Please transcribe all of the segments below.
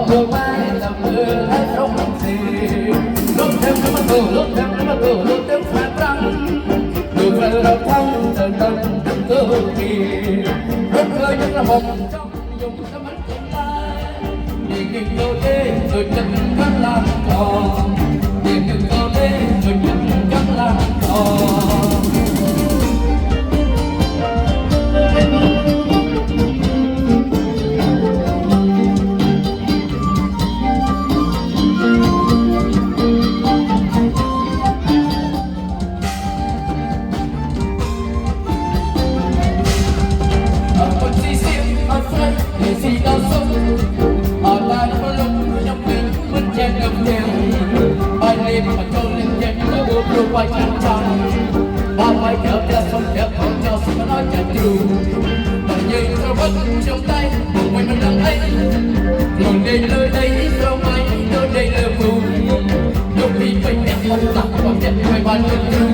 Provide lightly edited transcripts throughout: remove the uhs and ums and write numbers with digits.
ตัวไม้ลำเลือและร่มสีลมเต็มน้ำมันโตลมเต็มน้ำมันโตลมเต็มแฟนรังดูแฟนเราทั้งเดินเดินทั้งตัวกีรถเคยยังระบบจ้องยงน้ำมันคงตายยิ่งยิ่งโยเย่โดยจังกันลางทองยิ่งยิ่งโยเย่โดยจังกันลางทอง quay trăng trăng ba quay kéo theo sông kéo con cho sự nói chặt trù và như tôi vẫn trong tay một mình đang ấy ngồi đây nơi đây sao mai nơi đây là mù lúc đi quay đẹp con tặng con đẹp quay ban chân trù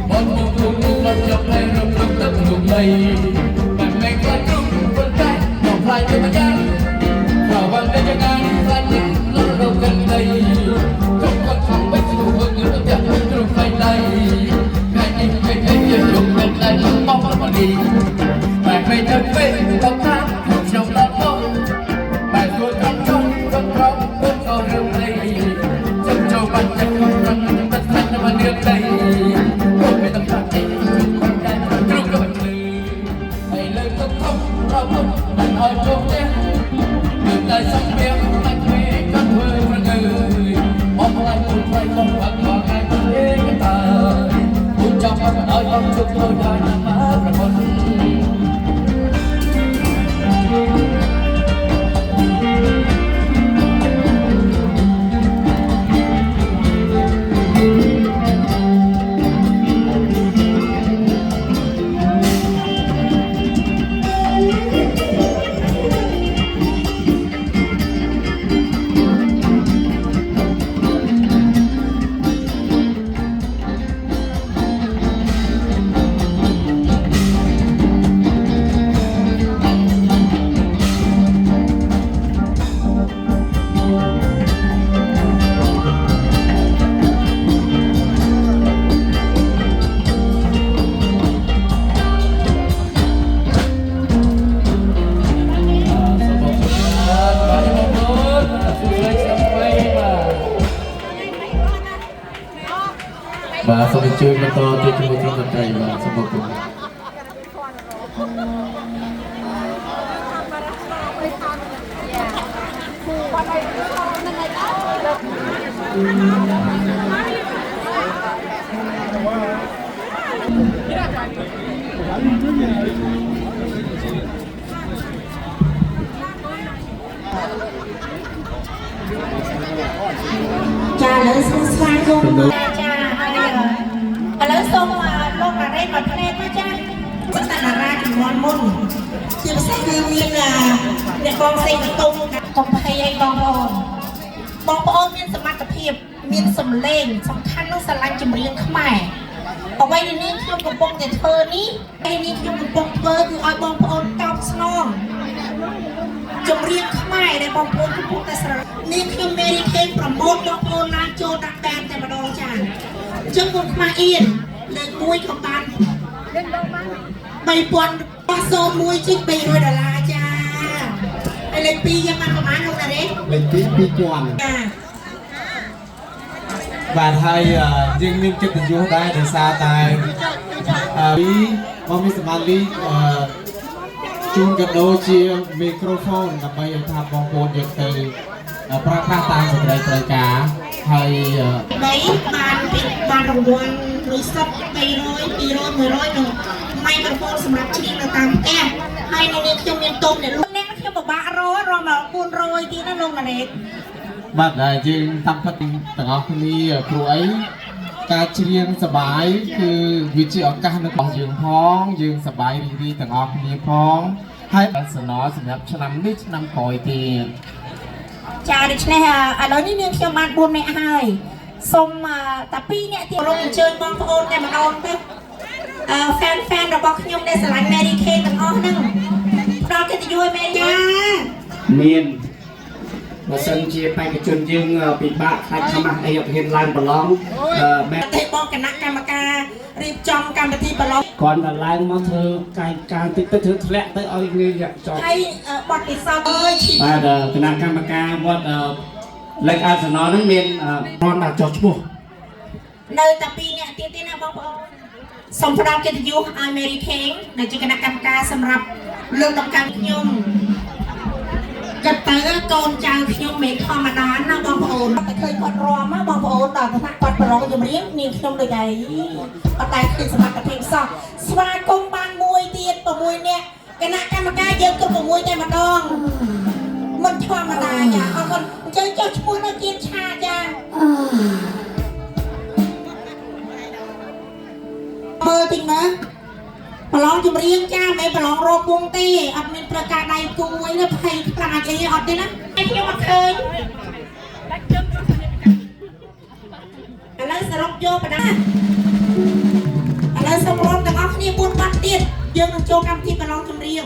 con mù mù mù con trong này rộng rộng tất ngục đầy bạn mình qua trung vân tay lòng lại cho mà nhang vào vang đây cho ngang ra những nó đâu gần đây trong con phòng bách thủ hơn người đẹp trong tay tay ngày đi ngày thấy nhiều dùng bên tay không mong mà đi bạn mình thật về không tha trong lòng mong bạn tôi trong không có rừng đây trong châu bạn chẳng không răng tất cả mà được đây không phải tâm trạng gì không đang lúc đó bạn lì hãy lời không bạn hỏi không nhé đường tay sông biếc anh quê các hơi và người mong lại một vài con bạn và ngày thế cái tài muốn trong bạn nói con chúc tôi đã nằm mắt và con và sau khi chơi mà to thì chúng tôi trong tay và xong một cùng cha lớn xung xoay không lớn xung mà lúc là đây mà thế này thôi cha rất là ra thì ngon môn chỉ sẽ đương nhiên là để con xây tung con hay anh con ôn miên sầm mặt tập hiệp miên sầm lên sầm khăn nó sờ lanh chìm riêng không mày ở đây thì nên khi con bông để thơ ní đây nên khi con bông thơคือai bông ôn cao snon chìm riêng không mày đây bông ôn cũng bôngแต่สระนี่คือเมริเคนโปรโมทบองโอนร้านโจดักแบนแต่มาดองจานจังหวัดมาเอียนเลยมวยของบ้านใบปวนปลาโซมวยชิ้นปีด้วยดาราจ้าไอเลยปียังมาประมาณเท่าไหร่เลยปีปวนvà thay riêng liên kết tình yêu đây để xa tài bí mong mình sẽ lý chung gần đôi chia microphone là bây giờ tham bóng bồn được từ pra khá tay của đây trời cả hay đấy bàn đồng đoàn rồi sắp bay rồi 10 rồi microphoneสำหรับชิ้นเราตามแก้มให้ในนี้จงเรียนตรงเนี่ยลูกแน่ก็เที่ยวแบบบ้ารอมาปูนโรยที่นั่นลงมาเด็กบัดจึงทำพัดต่างคนนี้ครูไอ้การเรียนสบายคือวิจิตรการนึกของยืงพ้องยืงสบายดีต่างคนนี้พ้องให้สนอสำหรับฉลามนิดนำคอยตีจ่าดิฉันเนี่ยแล้วนี่เนี่ยเที่ยวมาบุญในไอ้ส่งมาแต่ปีเนี่ยที่เราเชิญบองโอนแต่มาดองก็แฟนเราบอกยมได้สลายแมรี่เคนต่างอ้อนึงเราจะยุ่ยแม่จ้าเมียน បើសិនជាបេក្ខជនយើងពិបាកខ្លាចខ្មាស់អីអត់ហ៊ានឡើងប្រឡងបែប តែបងគណៈកម្មការរៀបចំកម្មវិធីប្រឡង គាត់តែឡើងមកធ្វើការតិចទៅធ្វើធ្លាក់ទៅឲ្យងាយចប់ ហើយបទពិសោធន៍អើយ បាទគណៈកម្មការវត្តលេខអាសនៈហ្នឹងមានរនដាក់ចុះឈ្មោះ នៅតែ2នាក់ទៀតណាបងប្អូនសូមផ្ដល់កិត្តិយសឲ្យ Mary King ដែលជាគណៈកម្មការសម្រាប់លើកដំណើរខ្ញុំគិតទៅកូនចៅខ្ញុំមិនធម្មតាណាបងប្អូនតែឃើញគាត់រំណាបងប្អូនដល់ថ្នាក់គាត់ប្រឡងចម្រៀងនាងខ្ញុំដូចឯងអត់តែឃើញសមត្ថភាពសោះស្វាគមន៍បានមួយទៀត6នាក់គណៈកម្មការយើងគ្រប់6តែម្ដងមិនធម្មតាចាអរគុណអញ្ចឹងចុះឈ្មោះនៅជាតិឆាចាមើលតិចមើលប្រឡងចម្រៀងចាមិនប្រឡងរោគវងទេអត់មានប្រកាសដៃគូអីទេភ័យខ្លាចអីអត់ទេណាខ្ញុំអត់ឃើញឥឡូវសរុបយកបណ្ដាឥឡូវសូមរួមទាំងអស់គ្នា4បាត់ទៀតយើងនឹងចូលកម្មវិធីប្រឡងចម្រៀង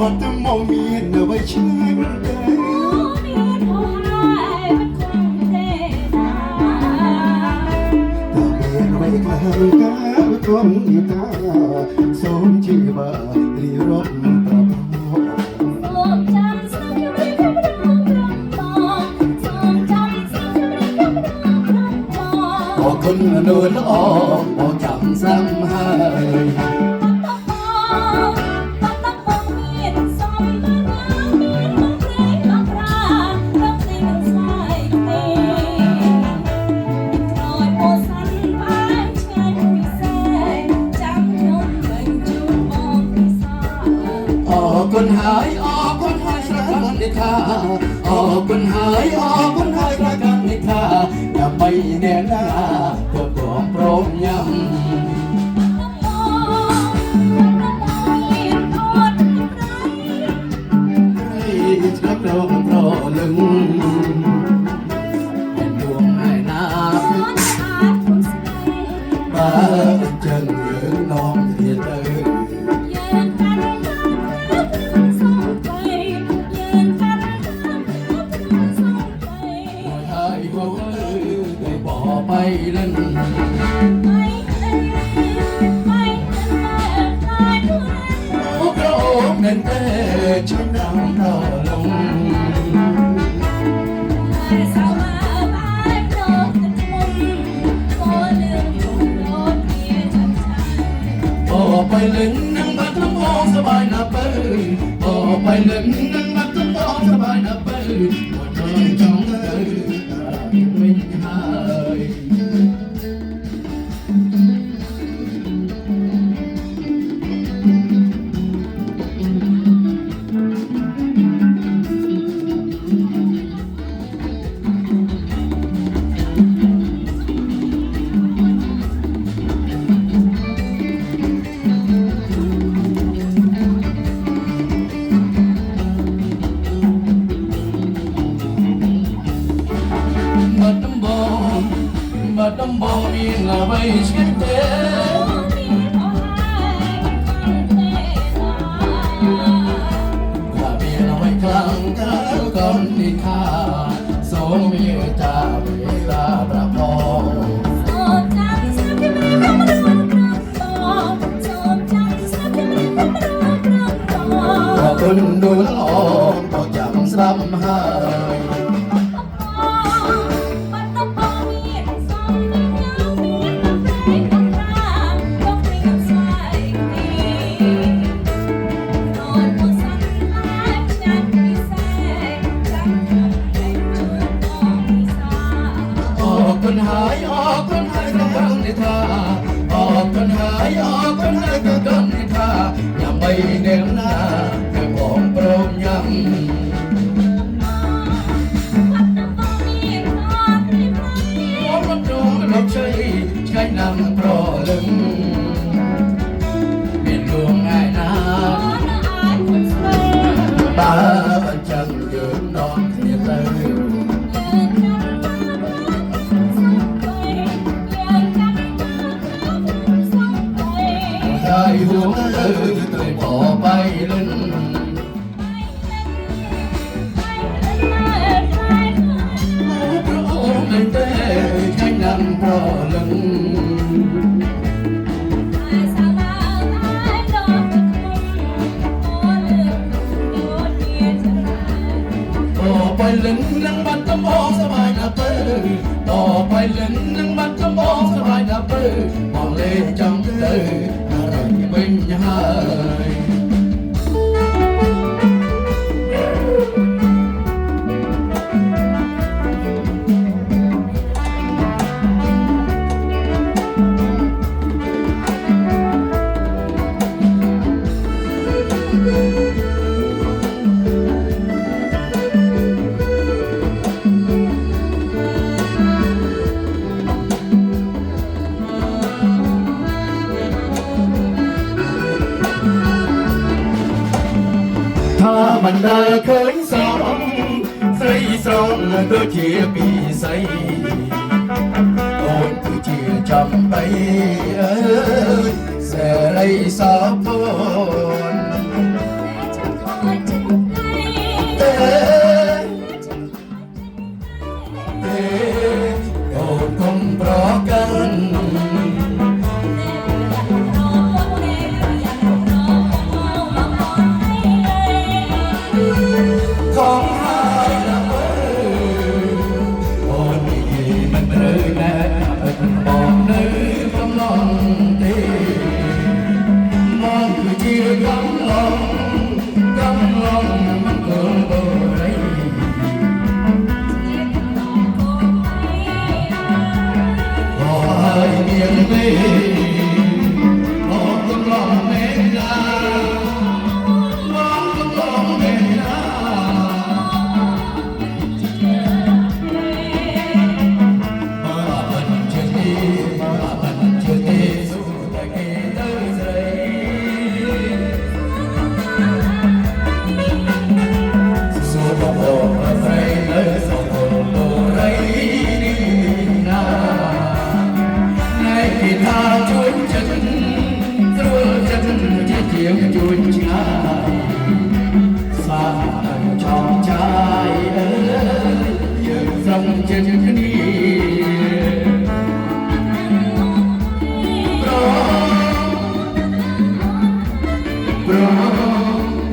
បាត់ទៅមកមានអ្វីឆ្ងាយមិនដែរមានហោហើយមិនគង់ទេណាតើមានអ្វីខ្លះកាលគំយូតាសូមជីវារីរត់ប្រផសូមចាំស្នេហ៍ខ្ញុំរៀបចំប្រំបងសូមចាំស្នេហ៍ខ្ញុំរៀបចំប្រំបងអរគុណនួនល្អបងចាំស្ដាំហើយคนหายออกคนหายรักกันในท่าออกคนหายออกคนหายรักกันในท่าอย่าไปแน่หน้าเพื่อปลอมโปร่งยำชักเราโปรลึงเป็นดวงไอ้นาบ้าจังยืนน้องเทียเตอไปเล่นพวกเราเน้นแต่ฉันนำเราลงไปเล่นนั่งมาทั้งมองสบายนะเป้ไปเล่นนั่งมาทั้งมองสบายนะเป้หมดเลยจังเลยไม่หายต้องบอกมีอะไรฉันเด้ถ้ามีอะไรครั้งเธอก่อนที่ข้าโสมีตาเวลาประพองขอบคุณดูแลก็จำซ้ำให้คนหายออกคนหายก็กันในท่าออกคนหายออกคนหายก็กันในท่าอย่าไปเดินหน้าแค่บอกโปร่งยังรับใช้นำโปรลึงเป็นดวงง่ายนาตาบันจังยืนนอนเทียนเลย ห่วงเธอไม่พอไปเล่นพระองค์เป็นแต่ใช้นำเพราะเล่นไปเล่นนั่งบันกำบองสบายนะเปิ้ลต่อไปเล่นนั่งบันกำบองสบายนะเปิ้ลมองเล่นจังเลยอะไรเป็นยังไงถ้ามันได้เคยสองใส่สองตัวเชียปีใส่โอนตัวเชียจำไปเสไรสาพนโอนคงเพราะกันของหายละเว้ยโอ้นี่มันเลยแม่เป็นบอกเลยกำลังเตะมองคือที่กำลังมันเกินเบอร์ไรขอให้เมียงเมย์มองกำลังเมตตามองกำลังเมตตาจุนชายสาชอบชายยืนทรงเจนนี้เพราะ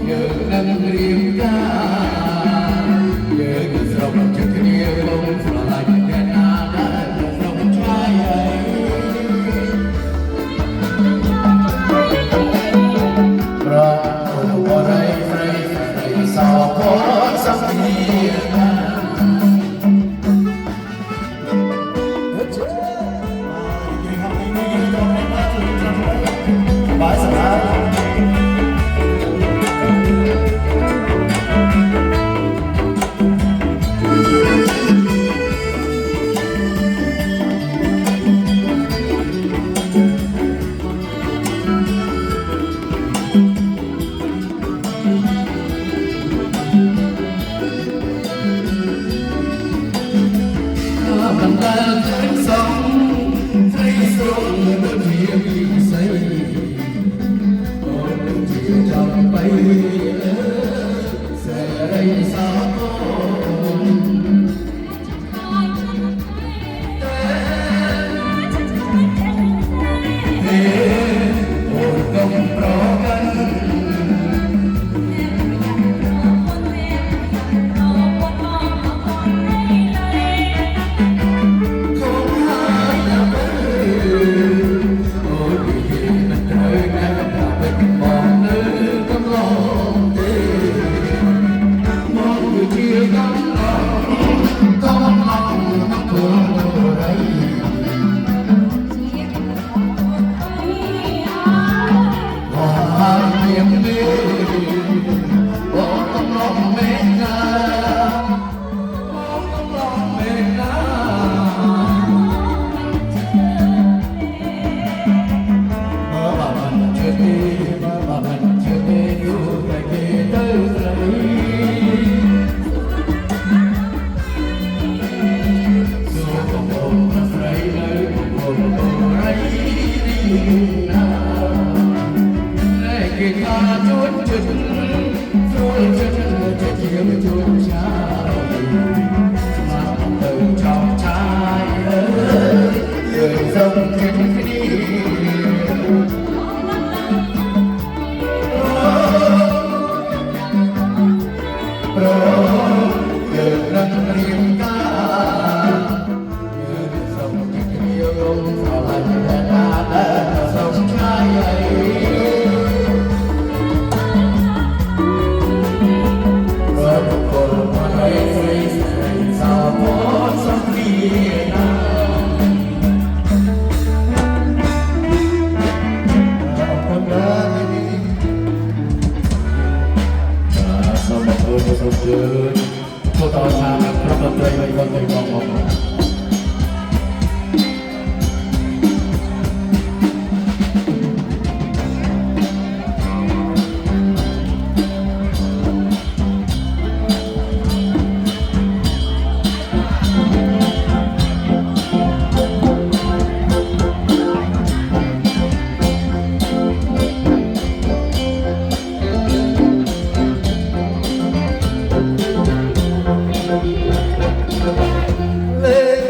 ยืนนั่งเรียงกันยืนทรงเจนนี้คงสลายแค่นาทรงชายอะไรสาวขอสักทีบายสบายมันได้ถึงสองใส่สองบนเมียมีใส่โอ้ที่จำไปเสไรสาโโอ้กำเพราะกัน ចិត្តស្រួលចិត្តចិត្តជាមិនជួនឆាយស្មារតីចောင်းឆាយយើងសុំចិត្តគ្នាប្រយើងនឹងរៀបការយើងសុំចិត្តគ្នារំស្រឡាញ់តែណាសុំឆាយtôi tỏ ra rất là tươi với con người con một Lê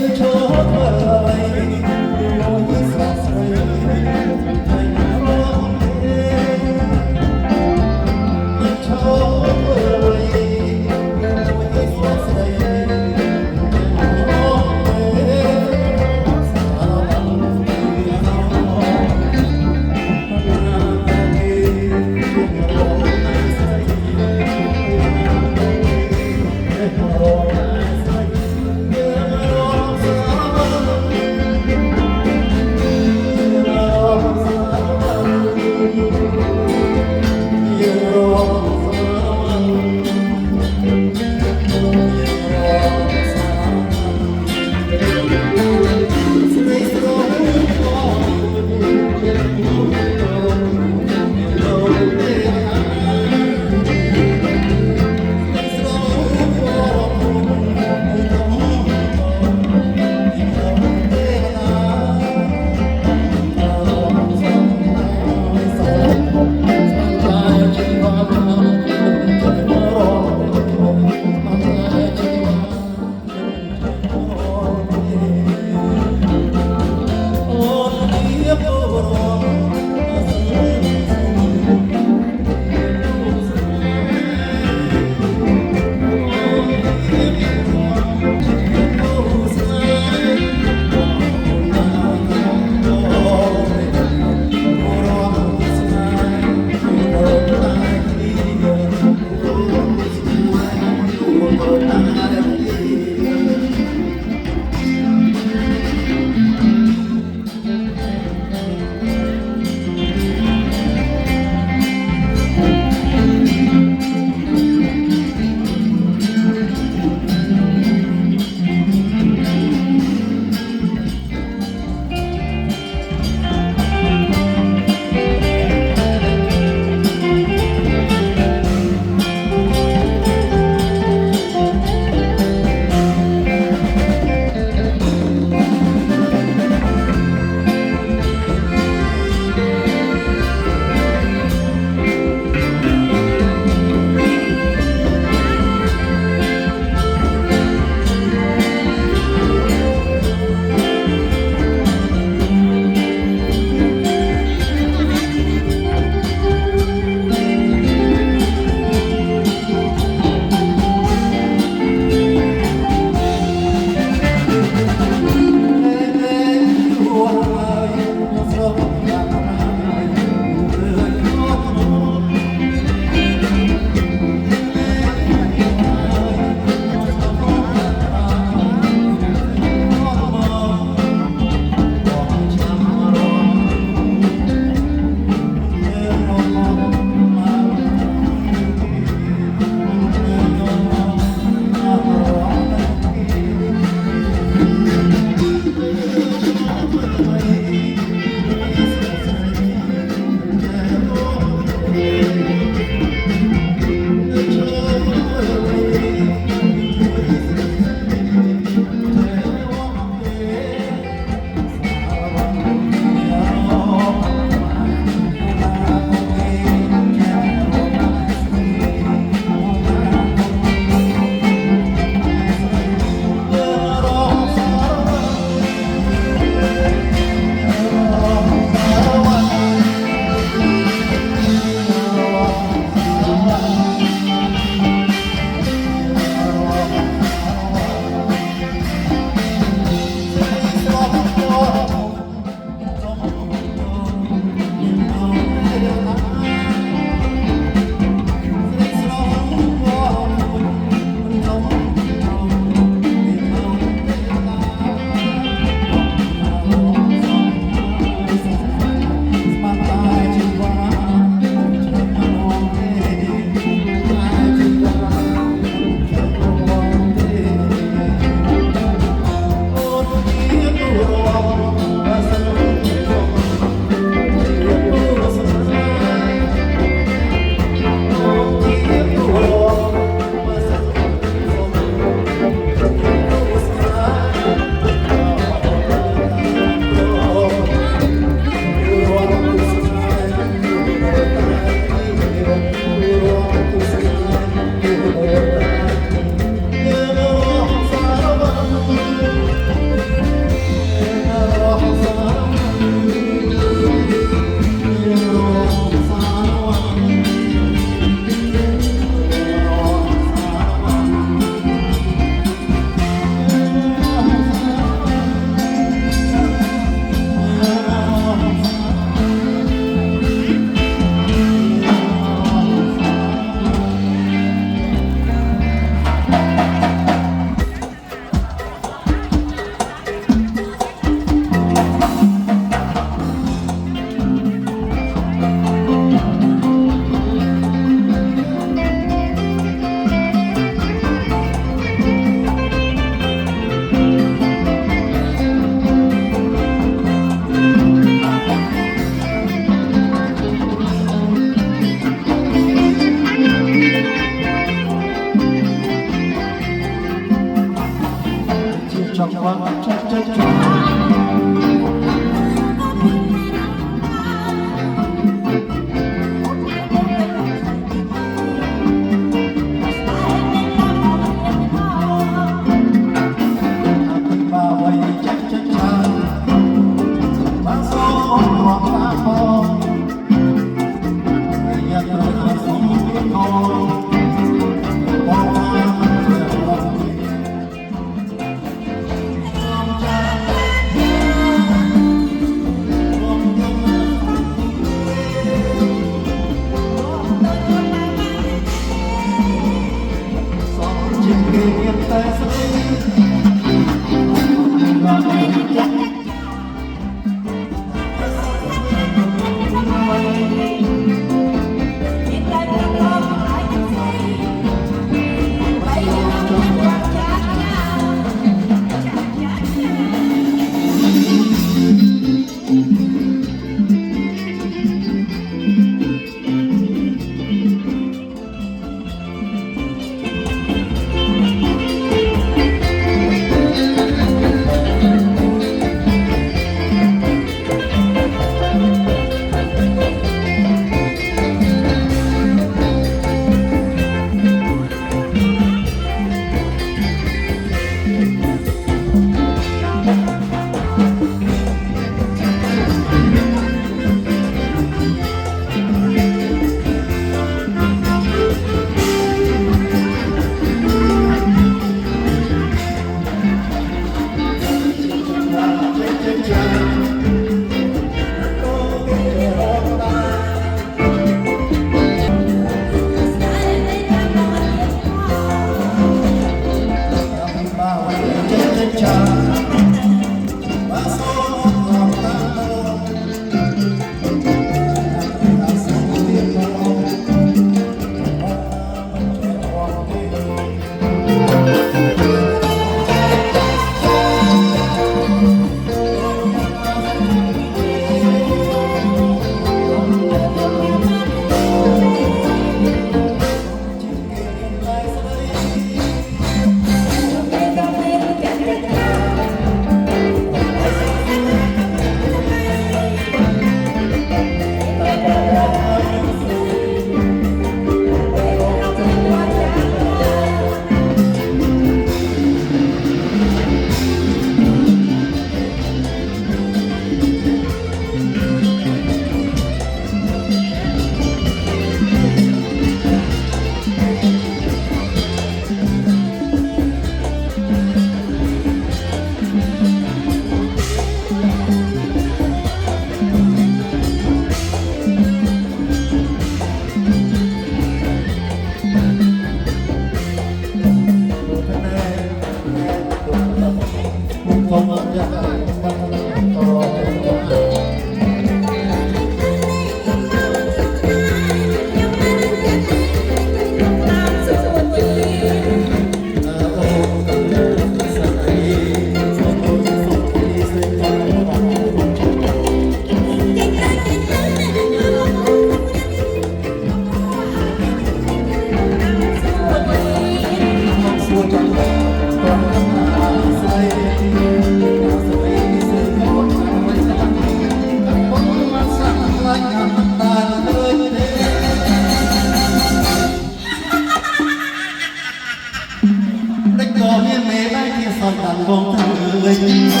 Địch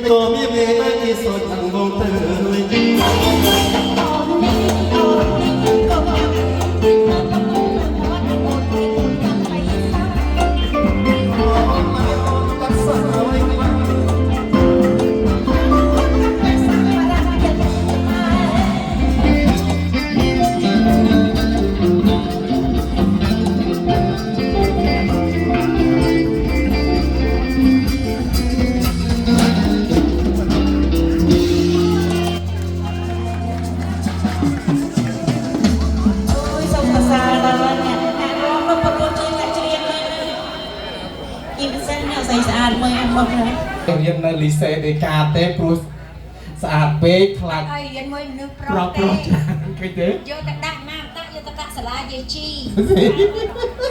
có biết về ai thì soi thẳng bầu trời Yên nơi lý xe để cà tê prus sạch bê khăn ហើយរៀនមួយមនុស្សប្រុ ប្រ ស ប្រ ទេ ឃើញទេ យកទៅដាក់ណាតាយកទៅដាក់សាលាយាយជី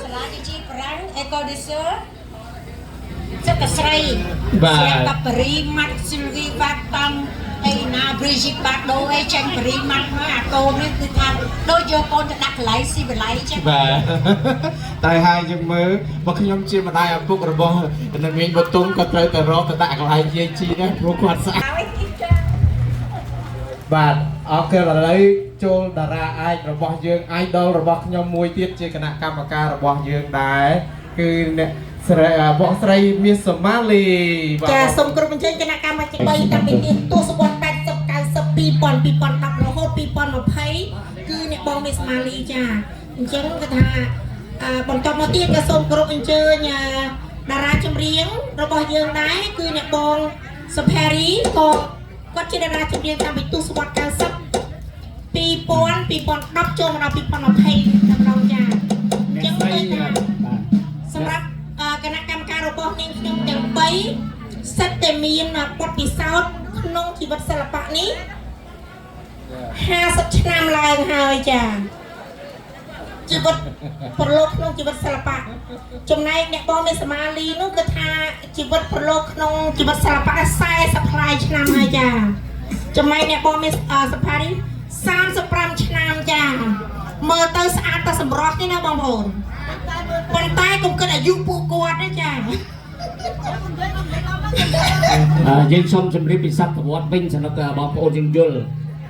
សាលាយាយជីប្រាំងអេកូឌីសឺចិត្តតែស្រីកាប់បរីម៉ាត់ស៊ីលវីវ៉ាតំអីណាព្រីជីបាដូអីចាញ់បរីម៉ាត់ហើយអាកូននេះគឺថាដូចយកកូនទៅដាក់កន្លែងស៊ីវិល័យចឹង បាទតែហើយយើងមើលបើខ្ញុំជាម្ដាយឪពុករបស់អ្នកមានបតុងក៏ត្រូវតែរកទៅដាក់កន្លែងយាយជីដែរព្រោះគាត់ស្អាត បាទអរគុណឥឡូវចូលតារាអាចរបស់យើង idol របស់ខ្ញុំមួយទៀតជាគណៈកម្មការរបស់យើងដែរគឺអ្នកស្រីបងស្រីមាសសូម៉ាលី ចាសូមគ្រប់អញ្ជើញគណៈកម្មការ3តាំងពីទសវត្សរ៍80 90 2000 2010រហូត2020គឺអ្នកបងមាសសូម៉ាលីចាអញ្ចឹងគឺថាបន្តមកទៀតក៏សូមគ្រប់អញ្ជើញតារាចម្រៀងរបស់យើងដែរគឺអ្នកបងសុផារីក៏គាត់ជាតារាចម្រៀងតាំងពីទសវត្សរ៍90 2000 2010ចូលមកដល់2020ដល់ចាអញ្ចឹងគឺថាសម្រាប់គណៈកម្មការរបស់នាងខ្ញុំទាំង3សិតតែមានបទពិសោធន៍ក្នុងជីវិតសិល្បៈនេះ50ឆ្នាំឡើងហើយចាជីវិតប្រឡូកក្នុងជីវិតសិល្បៈចំណែកអ្នកបងមេសមាលីនោះគឺថាជីវិតប្រឡូកក្នុងជីវិតសិល្បៈ40ផ្លាយឆ្នាំហើយចាចំណែកអ្នកបងមេសុផារី35ឆ្នាំចាមើលទៅស្អាតតែសម្រស់ទេណាបងប្អូនប៉ុន្តែកុំគិតអាយុពួកគាត់ទេចា យើងសូមជម្រាបពីសតវត្សវិញសម្រាប់បងប្អូនយើងយល់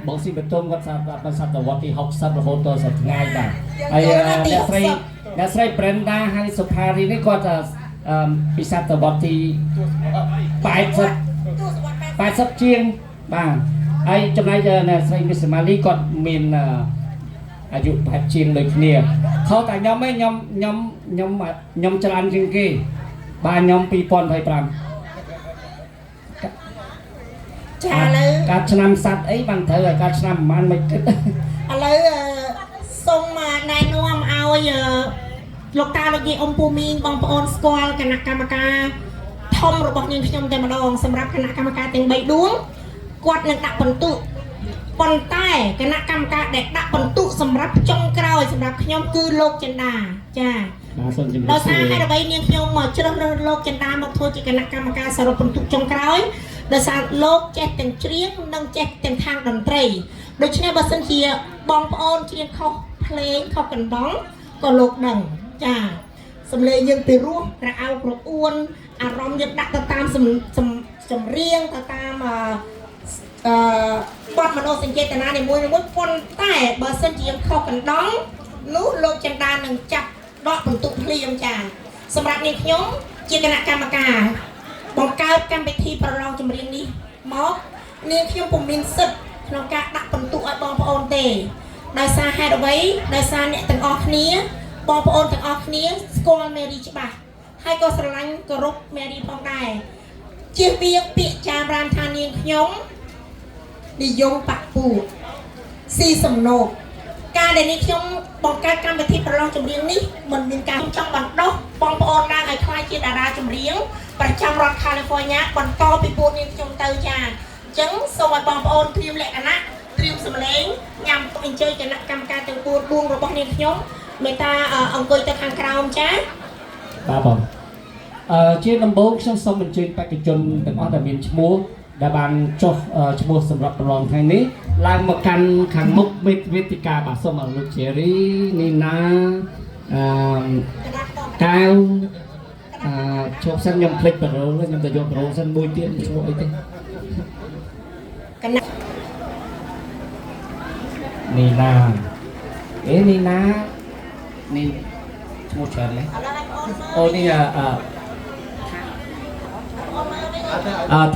បងស៊ីបតុងគាត់ថាដល់សតវត្សទី60រហូតដល់សប្តាហ៍ដែរហើយអ្នកស្រី Brenda ហើយសុផារីនេះគាត់ពីសតវត្សទី80ជាងបាទហើយចំណែកអ្នកស្រីមីសម៉ាលីគាត់មានអាយុប្រហែលជាងដូចគ្នាខុសតែខ្ញុំឯងខ្ញុំច្រើនជាងគេបាទខ្ញុំ2025 ចាឥឡូវ កាត់ឆ្នាំសัตว์អីបានត្រូវឲ្យកាត់ឆ្នាំប្រហែលមិនគិត ឥឡូវសូមណែនាំឲ្យលោកតាលោកយាយអ៊ំពូមីងបងប្អូនស្គាល់គណៈកម្មការធំរបស់នាងខ្ញុំតែម្ដងសម្រាប់គណៈកម្មការទាំង3ដួងគាត់នឹងដាក់បន្ទុក ប៉ុន្តែគណៈកម្មការដែលដាក់បន្ទុកសម្រាប់ចុងក្រោយសម្រាប់ខ្ញុំគឺលោកចិន្តាចាដោយសារហេតុអ្វីនាងខ្ញុំមកជ្រើសរើសលោកចិន្តាមកធ្វើជាគណៈកម្មការសរុបបន្ទុកចុងក្រោយដោយសារលោកចេះទាំងច្រៀងនិងចេះទាំងខាងតន្ត្រីដូច្នេះបើសិនជាបងប្អូនច្រៀងខុសភ្លេងខុសកណ្ដងក៏លោកដឹងចាសំឡេងយើងពីរោះក្រអៅក្រអួនអារម្មណ៍យើងដាក់ទៅតាមចម្រៀងទៅតាមបទមនោសញ្ចេតនានីមួយៗប៉ុន្តែបើសិនជាយើងខុសកណ្ដងនោះលោកចិន្តានឹងចាប់ដកបន្ទុកភ្លាមចាសម្រាប់នាងខ្ញុំជាគណៈកម្មការបង្កើតកម្មវិធីប្រឡងចម្រៀងនេះមកនាងខ្ញុំពុំមានសិទ្ធិក្នុងការដាក់បន្ទុកឲ្យបងប្អូនទេដោយសារហេតុអ្វីដោយសារអ្នកទាំងអស់គ្នាបងប្អូនទាំងអស់គ្នាស្គាល់មេរីច្បាស់ហើយក៏ស្រឡាញ់គោរពមេរីផងដែរជៀសវាងពាក្យចាមរានថានាងខ្ញុំនិយមបាក់ពូស៊ីសំណូកការដែលនេះខ្ញុំបង្កើតកម្មវិធីប្រឡងចម្រៀងនេះមិនមានការចង់បណ្ដុះបងប្អូនឡើងឲ្យខ្លាយជាតារាចម្រៀងប្រចាំរដ្ឋ California បន្តពីពួកនាងខ្ញុំទៅចាអញ្ចឹងសូមឲ្យបងប្អូនត្រៀមលក្ខណៈត្រៀមសម្លេងញ៉ាំអញ្ជើញគណៈកម្មការទាំង4របស់នាងខ្ញុំមេត្តាអង្គុយទៅខាងក្រោមចាបាទបងជាដំបូងខ្ញុំសូមអញ្ជើញបេក្ខជនទាំងអស់ដែលមានឈ្មោះដែលបានចុះឈ្មោះសម្រាប់ប្រឡងថ្ងៃនេះឡើងមកកាន់ខាងមុខវេទិកាបាទសូមឲ្យលោកជេរីនីណាកៅជប់សិនខ្ញុំភ្លេចប្រូលខ្ញុំទៅយកប្រូលសិនមួយទៀតឈ្មោះអីទេនីណានីណានេះឈ្មោះច្រើនទេអូនេះ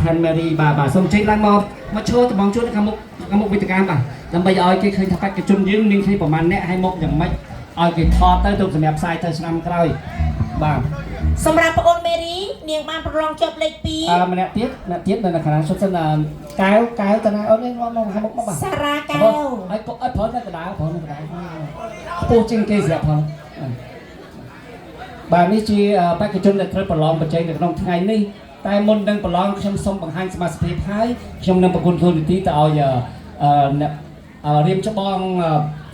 ថានមេរីបាទសូមចេញឡើងមកឈរតំងជួនខាងមុខវិទ្យាបាទដើម្បីឲ្យគេឃើញថាបេក្ខជនយើងមានគ្នាប្រហែលអ្នកឲ្យមកយ៉ាងម៉េចឲ្យគេថតទៅសម្រាប់ផ្សាយទៅឆ្នាំក្រោយបាទសម្រាប់បងអូនមេរីនាងបានប្រឡងជាប់លេខ2ម្នាក់ទៀតនៅខាងជុំសិនកែវតើណាអូននេះមកខាងមុខមកបាទសារ៉ាកែវហើយក៏ឲ្យប្រនៅកណ្ដាលពោះជាងគេស្រាប់ផងបាទនេះជាបេក្ខជនដែលត្រូវប្រឡងប្រជែងនៅក្នុងថ្ងៃនេះតែមុននឹងប្រឡងខ្ញុំសូមបង្ហាញសមាជិកហើយខ្ញុំនឹងប្រគល់ខ្លួននីតិទៅឲ្យរៀបច្បង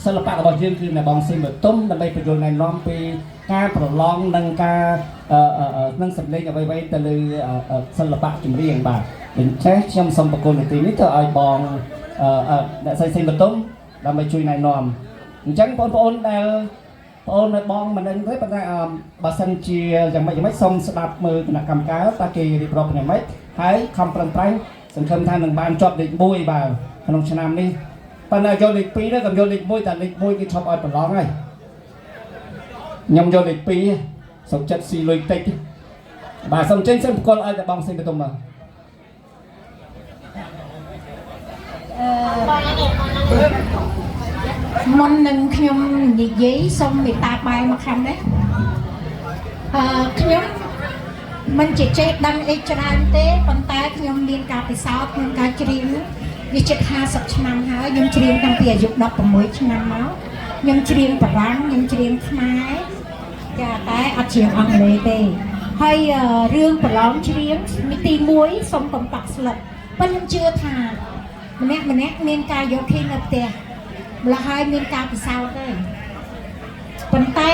សិល្បៈរបស់យើងគឺអ្នកបងស៊ីមបតុមដើម្បីបញ្យល់ណែនាំពីការប្រឡងនិងការនឹងសម្លេងអ្វីៗទៅលើសិល្បៈចម្រៀងបាទដូច្នេះខ្ញុំសូមប្រគល់នីតិនេះទៅឲ្យបងអ្នកស៊ីមបតុមដើម្បីជួយណែនាំអញ្ចឹងបងប្អូនដែលបងមិនដឹងទេប៉ុន្តែបើសិនជាយ៉ាងម៉េចសូមស្ដាប់មើលគណៈកម្មការតើគេរៀបរាប់យ៉ាងម៉េចហើយខំប្រឹងប្រែងសង្ឃឹមថានឹងបានជាប់លេខ1បាទក្នុងឆ្នាំនេះប៉ុន្តែយកលេខ2ទៅក៏យកលេខ1តែលេខ1គេឈប់ឲ្យប្រឡងហើយខ្ញុំយកលេខ2សុខចិត្តស៊ីលុយតិចបាទសូមចេញសិនប្រគល់ឲ្យតែបងស៊ីបតុមបាទមុននឹងខ្ញុំនិយាយសូមមេត្តាបែរមកខាងនេះខ្ញុំមិនចេះដឹងអីច្រើនទេប៉ុន្តែខ្ញុំមានការពិសោធន៍ក្នុងការច្រៀងវាជិត50ឆ្នាំហើយខ្ញុំច្រៀងតាំងពីអាយុ16ឆ្នាំមកខ្ញុំច្រៀងបារាំងខ្ញុំច្រៀងខ្មែរចាតែអត់ច្រៀងអង់គ្លេសទេហើយរឿងប្រឡងច្រៀងទី1សូមកុំបាក់ស្លឹកប៉ុន្តែខ្ញុំជឿថាម្នាក់មានការយកឃើញនៅផ្ទះម្ល៉េះហើយមានការពិសោធន៍ទេប៉ុន្តែ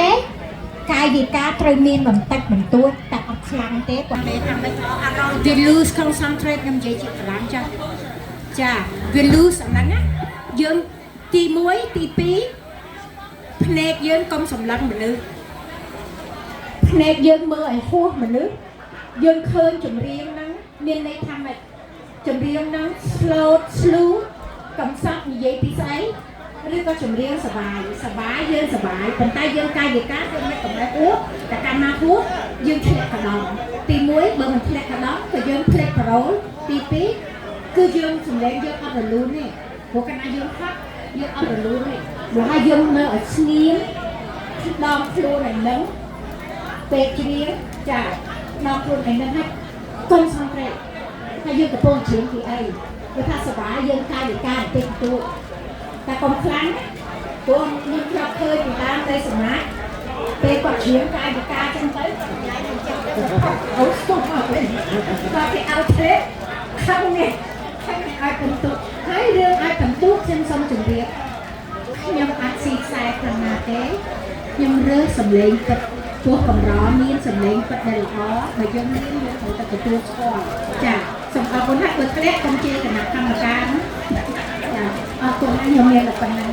កាយវិការត្រូវមានបន្តិចបន្តួចតែអត់ខ្លាំងទេគាត់និយាយថាមិនអារម្មណ៍ we lose concentrate ខ្ញុំនិយាយជាកម្លាំងចា we lose អាហ្នឹងណាយើងទី1ទី2ភ្នែកយើងកុំសម្លឹងមនុស្សភ្នែកយើងមើលឲ្យហួសមនុស្សយើងឃើញចម្រៀងហ្នឹងមានន័យថាម៉េចចម្រៀងហ្នឹង slow កំសត់និយាយពីស្អីឬក៏ចម្រៀងសបាយយើងសបាយប៉ុន្តែយើងកាយវិការយើងមិនកំណត់អួតតែកាលណាហួសយើងធ្លាក់កណ្ដងទី1បើមិនធ្លាក់កណ្ដងក៏យើងភ្លេចប្រូលទី2គឺយើងសម្លេងយើងអត់រលូនទេព្រោះកាលណាយើងខាត់យើងអត់រលូនទេព្រោះហើយយើងនៅឲ្យស្ងៀមដងខ្លួនឯនឹងពេលច្រៀងចាដងខ្លួនឯនឹងហើយកុំសង្ត្រេតហើយយើងកំពុងច្រៀងពីអីគឺថាសបាយយើងកាយវិការបន្តិចបន្តួចតែកុំខ្លាំងព្រោះខ្ញុំធ្លាប់ឃើញពីតាមនៃសមាជពេលគាត់ច្រៀងកាយវិការចឹងទៅអូស្ទប់មកវិញគាត់គេឲ្យទេខំនេះឲ្យបន្ទុកហើយរឿងឲ្យបន្ ទូខ្ញុំសូមជម្រាបខ្ញុំអាចស៊ីខ្សែខ្លាំងណាស់ទេខ្ញុំរើសសម្លេងពិតពោះកម្រមានសម្លេងពិតដែលល្អបើយើងមានយើងត្រូវតែទទួលស្គាល់ចាសូមអរគុណហើយបើធ្លាក់កុំជាគណៈកម្មការចាអរគុណខ្ញុំមានតែប៉ុណ្ណឹង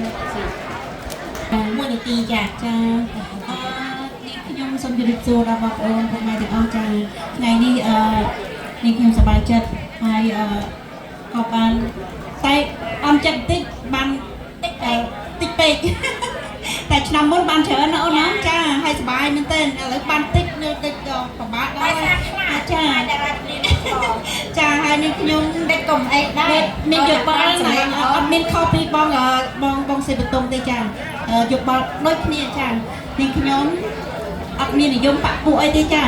ចាមួយនាទីចានេះខ្ញុំសូមជម្រាបសួរដល់បងប្អូនទាំងអស់ចាថ្ងៃនេះនេះខ្ញុំសប្បាយចិត្តហើយក៏បានតែអន់ចិត្តតិចបានតិចពេកតែឆ្នាំមុនបានច្រើនណាអូនណាចាហើយសប្បាយមែនទែនឥឡូវបានតិចនៅតិចក៏ពិបាកដែរចាចាហើយនេះខ្ញុំតិចកុំអីដែរមានយកបាល់អត់មានខុសពីបងសេបតុងទេចាយកបាល់ដូចគ្នាចានេះខ្ញុំអត់មាននិយមបាក់ពួកអីទេចា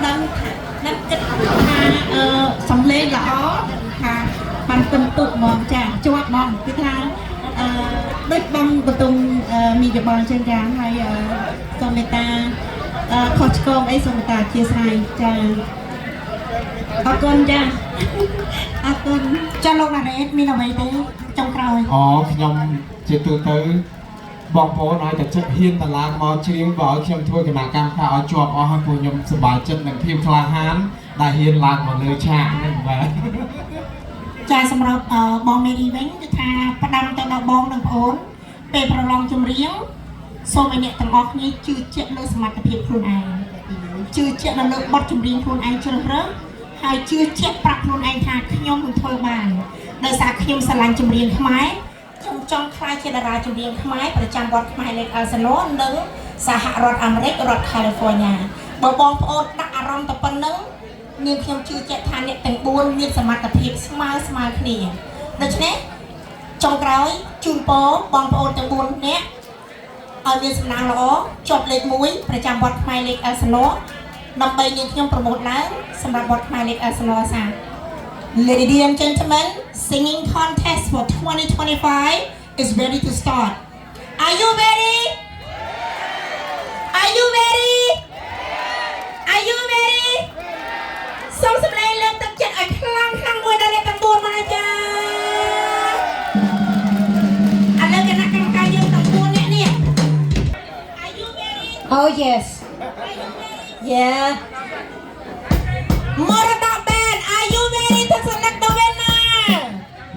ដឹងគិតថាសំឡេងល្អថាបានពឹងទុកហ្មងចាជាប់ហ្មងគឺថាដូចបងបន្ទុំមានយោបល់អញ្ចឹងចាហើយសូមមេត្តាខុសឆ្គងអីសូមមេត្តាអធិស្ឋានចាអរគុណចាអរគុណចាលោកណារ៉េតមានអ្វីទេចុងក្រោយខ្ញុំជាទូទៅបងប្អូនឲ្យតែចិត្តហ៊ានតឡាមកច្រៀងបើឲ្យខ្ញុំធ្វើគណៈកម្មការឲ្យជាប់អស់ហើយពួកខ្ញុំសប្បាយចិត្តនឹងភាពក្លាហានដែលហ៊ានឡើងមកលើឆាកនេះបាទចាសម្រាប់បងមេរីវិញគឺថាផ្ដាំទៅដល់បងនិងប្អូនពេលប្រឡងចម្រៀងសូមឲ្យអ្នកទាំងអស់គ្នាជឿជាក់លើសមត្ថភាពខ្លួនឯងជឿជាក់នៅលើបទចម្រៀងខ្លួនឯងជ្រើសរើសហើយជឿជាក់ប្រាប់ខ្លួនឯងថាខ្ញុំនឹងធ្វើបានដោយសារខ្ញុំស្រឡាញ់ចម្រៀងខ្មែរខ្ញុំចង់ខ្លាយជាតារាចម្រៀងខ្មែរប្រចាំវត្តខ្មែរលេខអេលសាណូនិងសហរដ្ឋអាមេរិករដ្ឋ California បើបងប្អូនដាក់អារម្មណ៍ទៅប៉ុណ្ណឹងនាងខ្ញុំជឿជាក់ថាអ្នកទាំង4មានសមត្ថភាពស្មើគ្នាដូច្នេះចុងក្រោយជូនពរបងប្អូនទាំង4នាក់ឲ្យមានសំណាងល្អជាប់លេខ1ប្រចាំវត្តខ្មែរលេខអេលសាណូដើម្បីនាងខ្ញុំប្រមូលឡើងសម្រាប់វត្តខ្មែរលេខអេលសាណូសា Ladies and gentlemen, singing contest for 2025 is ready to start. Are you ready? Are you ready? Are you ready? សូមសម្លេងលើកទឹកចិត្តឲ្យខ្លាំងមួយដល់អ្នកទាំង4មកចាឥឡូវគណៈកម្មការយើងទាំង4នាក់នេះ Are you ready? Oh yes Yeah. Moradok band, are you ready to select the winner?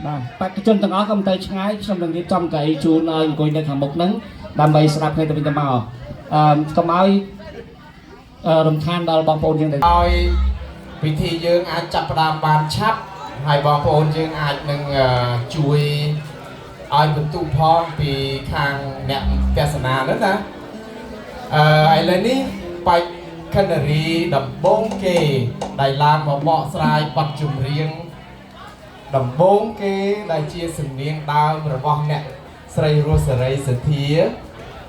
បាទបេក្ខជនទាំងអស់កុំទៅឆ្ងាយខ្ញុំនឹងរៀបចំកៅអីជូនឲ្យអង្គុយនៅខាងមុខហ្នឹងដើម្បីស្ដាប់គ្នាទៅវិញទៅមកកុំឲ្យរំខានដល់បងប្អូនយើងទៅឲ្យពិធីយើងអាចចាប់ផ្ដើមបានឆាប់ហើយបងប្អូនយើងអាចនឹងជួយឲ្យបន្ទុកផងពីខាងអ្នកទស្សនាហ្នឹងណាឥឡូវនេះបេក្ខនារីដំបងគេដែលឡើងមកបកស្រាយបទចម្រៀងដំបងគេដែលជាសំនៀងដើមរបស់អ្នកស្រីរស់សេរីសទ្ធា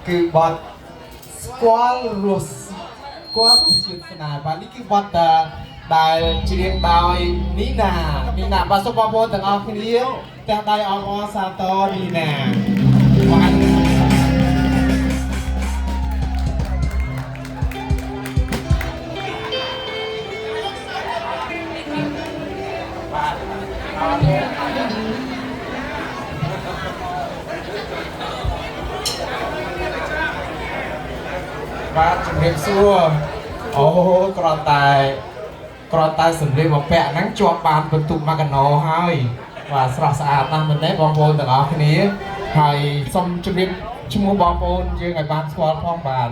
គឺបទស្គាល់រស់គាត់ជាស្នាបាទនេះគឺបទដែលច្រៀងដោយនីណាបាទសូមបងប្អូនទាំងអស់គ្នាទាំងដៃអបអរសាទរនីណាបាទបាទជំរាបសួរអូគ្រាន់តែសម្លៀកបំពាក់ហ្នឹងជាប់បានបន្ទុកមកកណោហើយបាទស្រស់ស្អាតណាស់មែនទេបងប្អូនទាំងអស់គ្នាហើយសូមជម្រាបឈ្មោះបងប្អូនយើងឲ្យបានស្គាល់ផងបាទ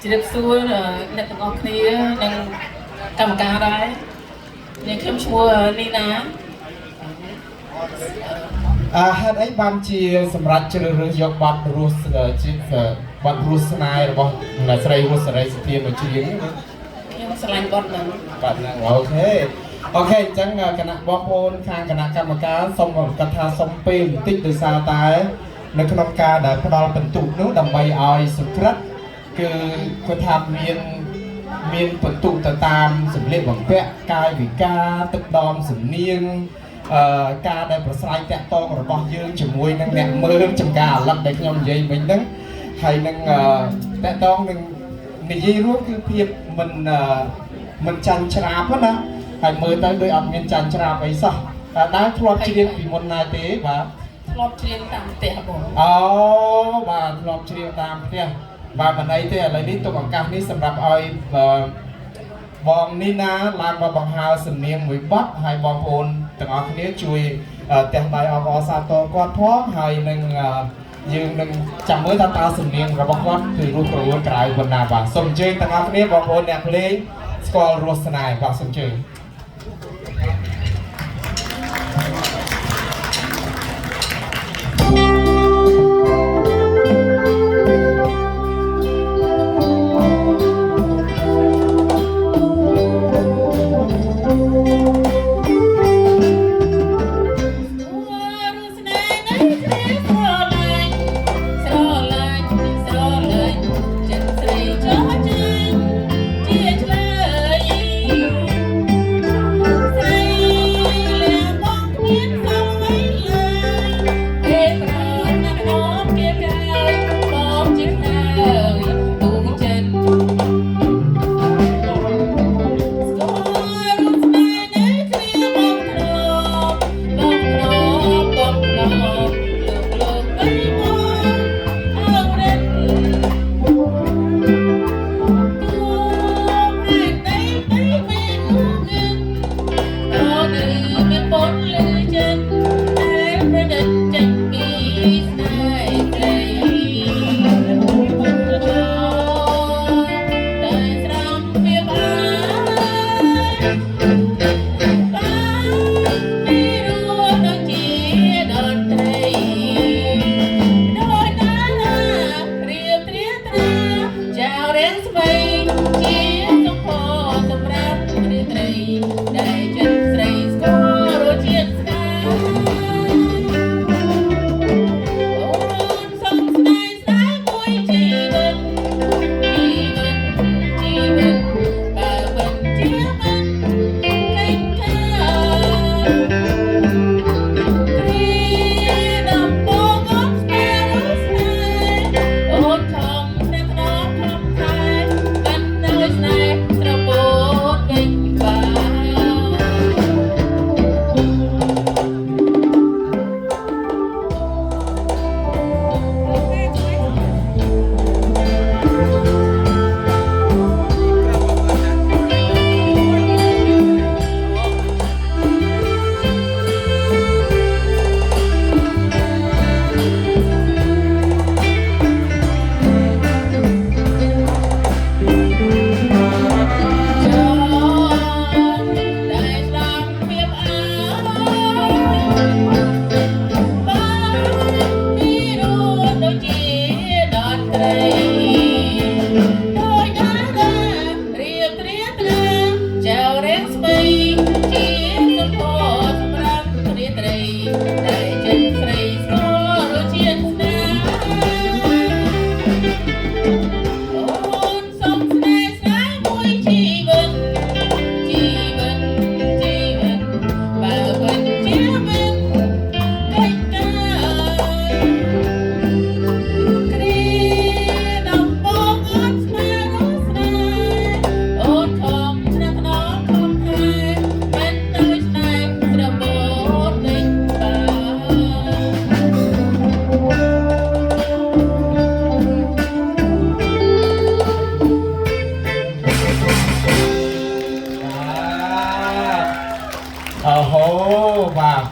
ជម្រាបសួរអ្នកទាំងអស់គ្នានិងកម្មការដែរនាងខ្ញុំឈ្មោះនីណាហេតុអីបានជាសម្រាប់ជ្រើសរើសយកបទរស់ជាបទរស់ស្នេហ៍របស់អ្នកស្រីរស់សេរីសទ្ធាមកច្រៀងខ្ញុំស្រឡាញ់បទហ្នឹងអូខេអញ្ចឹងគណៈបងប្អូនខាងគណៈកម្មការសូមកថាសូមពេលបន្តិចដោយសារតែនៅក្នុងការដែលផ្ដល់បន្ទុកនោះដើម្បីឲ្យសុក្រិតគឺគាត់ថាមានបន្ទុកទៅតាមសម្លៀកបំពាក់កាយវិការទឹកដមសំនៀងការដែលប្រស្រ័យតាក់ទងរបស់យើងជាមួយនឹងអ្នកមើលចំការអាឡឹកដែលខ្ញុំនិយាយមិញហ្នឹងហើយនឹងតាក់ទងនឹងនិយាយរួមគឺភាពមិនចាញ់ច្រាបណាហើយមើលទៅដូចអត់មានចាញ់ច្រាបអីសោះតែដើរធ្លាប់ច្រៀងពីមុនណាទេបាទ ធ្លាប់ច្រៀងតាមផ្ទះបង អូបាទធ្លាប់ច្រៀងតាមផ្ទះបាទមិនអីទេឥឡូវនេះទុកឱកាសនេះសម្រាប់ឲ្យបងនីណាឡើងមកបង្ហើរសំនៀងមួយបទហើយបងប្អូនទាំងអស់គ្នាជួយទះដៃអបអរសាទរគាត់ផងហើយនឹងយើងនឹងចាំមើលថាតើសំនៀងរបស់គាត់គឺរស់រវើកក្រៅប៉ុណ្ណាបាទសូមអញ្ជើញទាំងអស់គ្នាបងប្អូនអ្នកភ្លេងស្គាល់រសនាបាទសូមអញ្ជើញ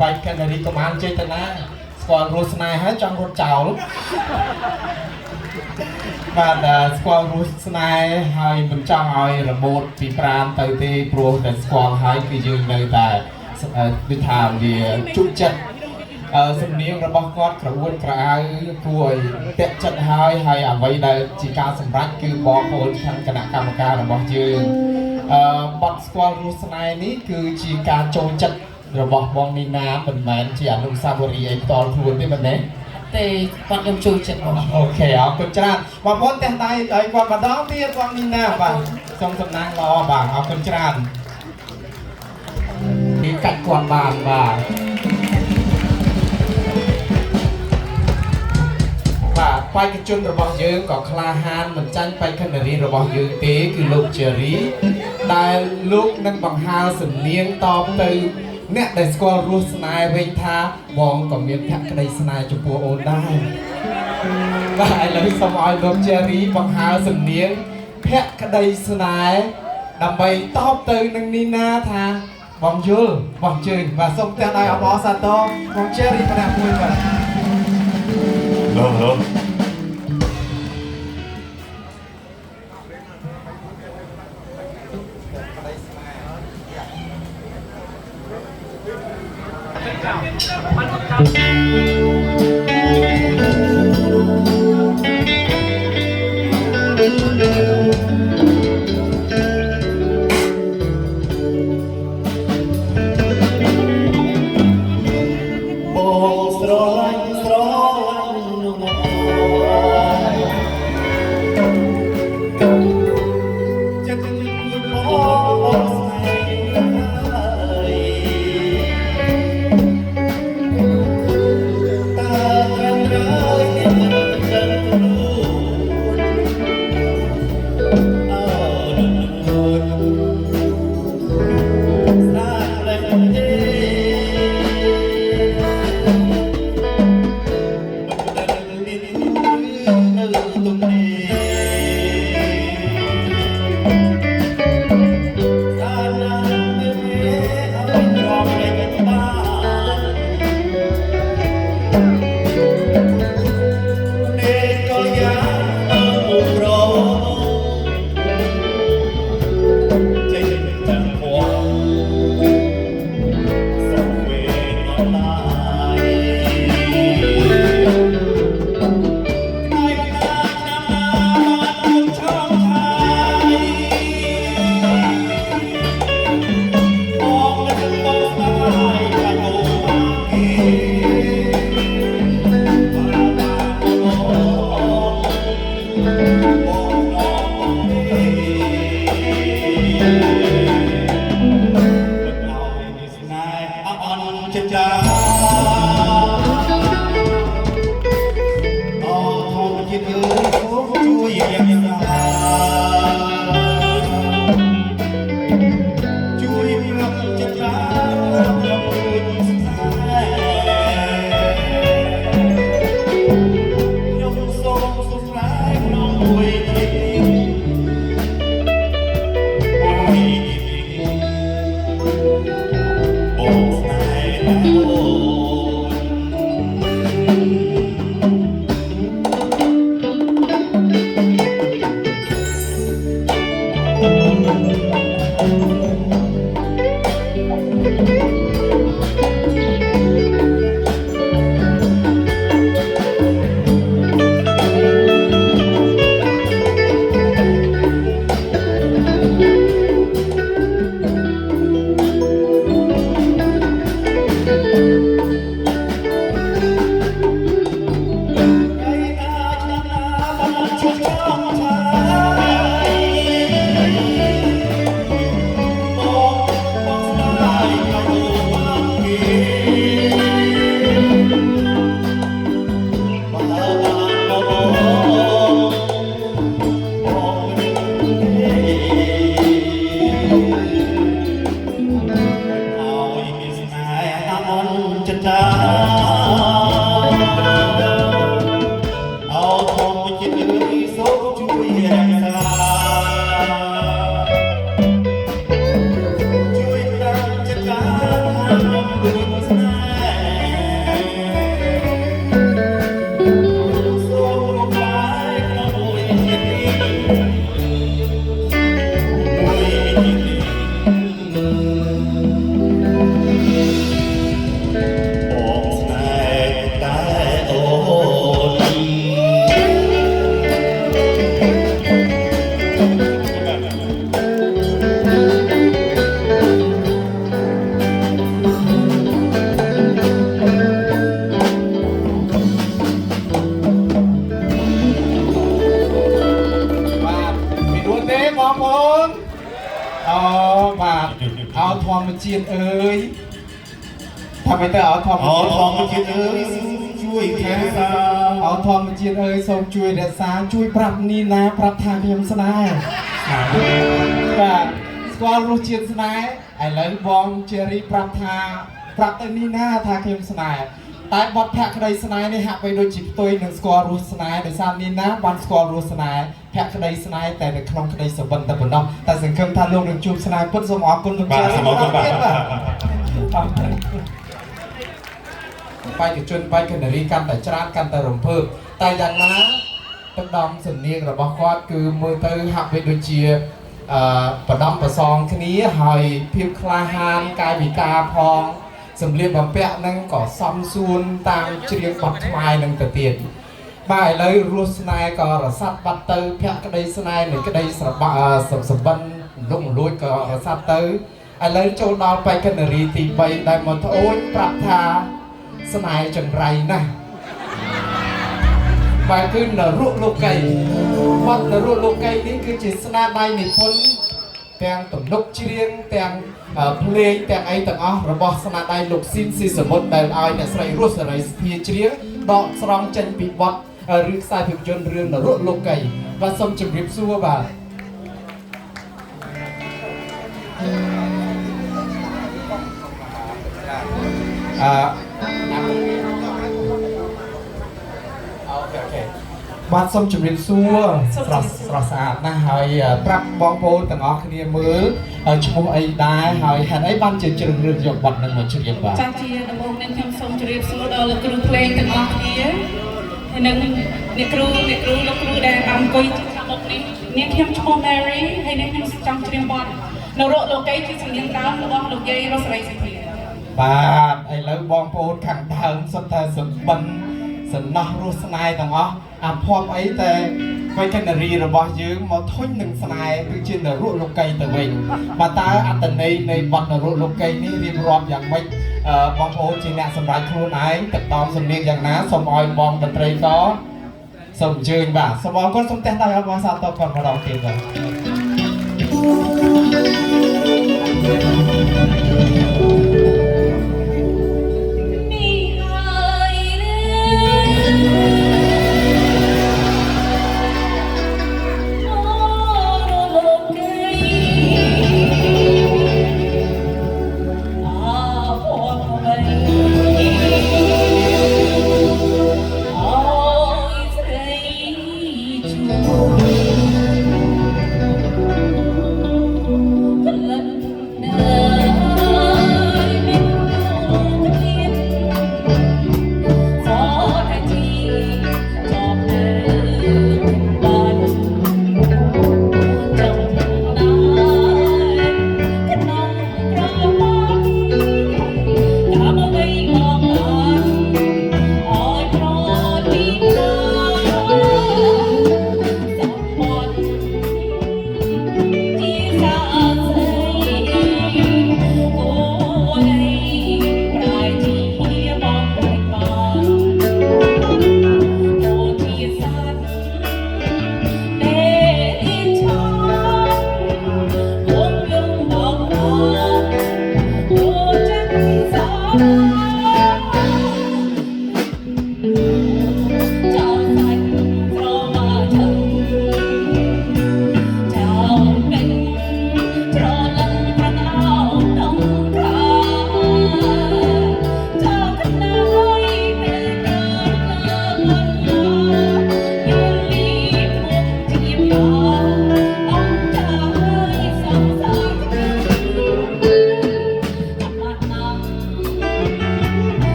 បាច់កណ្ដាលនេះក៏បានចេញទៅណាស្គាល់រស់ស្នេហ៍ហើយចង់រត់ចោលបាទស្គាល់រស់ស្នេហ៍ហើយមិនចង់ឲ្យរបូតពីប្រាណទៅទេព្រោះតែស្គាល់ហើយគឺយើងនៅតែដូចថាវាជក់ចិត្តសំនៀងរបស់គាត់ក្រអួនក្រអៅគួរឲ្យតាក់ចិត្តហើយអ្វីដែលជាការសម្រេចគឺបងប្អូនខាងគណៈកម្មការរបស់យើងបទស្គាល់រស់ស្នេហ៍នេះគឺជាការចូលចិត្តរបស់បងនីណាមិនមែនជាអនុស្សាវរីយ៍អីផ្ទាល់ខ្លួនទេមែនទេទេគាត់ខ្ញុំចូលចិត្តបងអូខេអរគុណច្រើនបងប្អូនទាំងដៃឲ្យគាត់ម្ដងទៀតបងនីណាបាទសូមសំណាងល្អបាទអរគុណច្រើននេះកាច់គាត់បានបាទបេក្ខជនរបស់យើងក៏ក្លាហានមិនចាញ់បេក្ខនារីរបស់យើងទេគឺលោកជេរីដែលលោកនឹងបង្ហើរសំនៀងតបទៅ អ្នកដែលស្គាល់រស់ស្នេហ៍វិញថាបងក៏មានភក្តីស្នេហ៍ចំពោះអូនដែរបាទឥឡូវសូមឲ្យលោក Cherry បង្ហើរសំនៀងភក្តីស្នេហ៍ដើម្បីតបទៅនឹងនីណាថាបងយល់បងជើញបាទសូមផ្ទះដៃអបអរសាទរបង Cherry ម្នាក់មួយបាទជាតិអើយថាមិនទៅអត់ធម្មជាតិអើយជួយថែរក្សាអត់ធម្មជាតិអើយសូមជួយរក្សាជួយប្រាប់នីណាប្រាប់ថាខ្ញុំស្នេហ៍បាទស្ ស្គាល់រសជាតិស្នេហ៍ឥឡូវបងជេរីប្រាប់ទៅនីណាថាខ្ញុំស្នេហ៍តែបទភក្តីស្នេហ៍នេះហាក់បីដូចជាផ្ទុយនឹងស្គាល់រសស្នេហ៍ដោយសារនីណាបានស្គាល់រសស្នេហ៍ភក្តីស្នេហ៍តែនៅក្នុងក្តីសុបិនតែប៉ុណ្ណោះតែសង្ឃឹមថាលោកនឹងជួបស្នេហ៍ពិតសូមអរគុណលោកចាស់សូមអរគុណបាទបេក្ខជនបេក្ខនារីកាន់តែច្រើនកាន់តែរំភើបតែយ៉ាងណាទឹកដមសំនៀងរបស់គាត់គឺមើលទៅហាក់បីដូចជាបដំប្រសងគ្នាហើយភាពក្លាហានកាយវិការផងសម្លៀកបំពាក់នឹងក៏សំសួនតាមច្រៀងបទខ្មែរនឹងទៅទៀតបាទឥឡូវរស់ស្នេហ៍ក៏រសាត់បាត់ទៅភក្តីស្នេហ៍នៃក្តីស្របាសម្បិនលងលួចក៏រសាត់ទៅឥឡូវចូលដល់បេក្ខនារីទី3ដែលមកត្អូញប្រាប់ថាស្នេហ៍ចង្រៃណាស់បាទគឺនរុលោកីបទនរុលោកីនេះគឺជាស្នាដៃនិពន្ធទាំងទំនុកច្រៀងទាំងភ្លេងទាំងអីទាំងអស់របស់ស្នាដៃលោកស៊ីនស៊ីសមុទ្រដែលឲ្យអ្នកស្រីរស់សេរីសុធាច្រៀងដកស្រង់ចេញពីបទរឿងខ្សែភាពយន្តរឿងនរុលោកីបាទសូមជម្រាបសួរបាទបាទសូមជម្រាបសួរស្រស់ស្អាតណាស់ហើយប្រាប់បងប្អូនទាំងអស់គ្នាមើលឈ្មោះអីដែរហើយហេតុអីបានជាជ្រើសរើសយកបទនឹងមកច្រៀងបាទចាស់ជាដំបូងនេះខ្ញុំសូមជម្រាបសួរដល់លោកគ្រូភ្លេងទាំងអស់គ្នាហើយនឹងអ្នកគ្រូលោកគ្រូដែលបានអង្គុយខាងមុខនេះនាងខ្ញុំឈ្មោះ Mary ហើយនាងខ្ញុំចង់ច្រៀងបទនរុលោកីជាសំនៀងដើមរបស់លោកយាយរស់សេរីសុធាបាទឥឡូវបងប្អូនខាងដើមសុទ្ធតែសម្បិនសំណោះរស់ស្នេហ៍ទាំងអស់អាភ័ព្វអីតែបេក្ខនារីរបស់យើងមកធុញនឹងស្នេហ៍គឺជានរុលោកីទៅវិញបាទតើអត្តន័យនៃបទនរុលោកីនេះរៀបរាប់យ៉ាងម៉េចបងប្អូនជាអ្នកសម្រាប់ខ្លួនឯងទឹកដមសំនៀងយ៉ាងណាសូមឲ្យបងតន្ត្រីតសូមអញ្ជើញបាទសូមអរគុណសូមទះដៃឲ្យបងសាទរគាត់ម្ដងទៀតបាទLove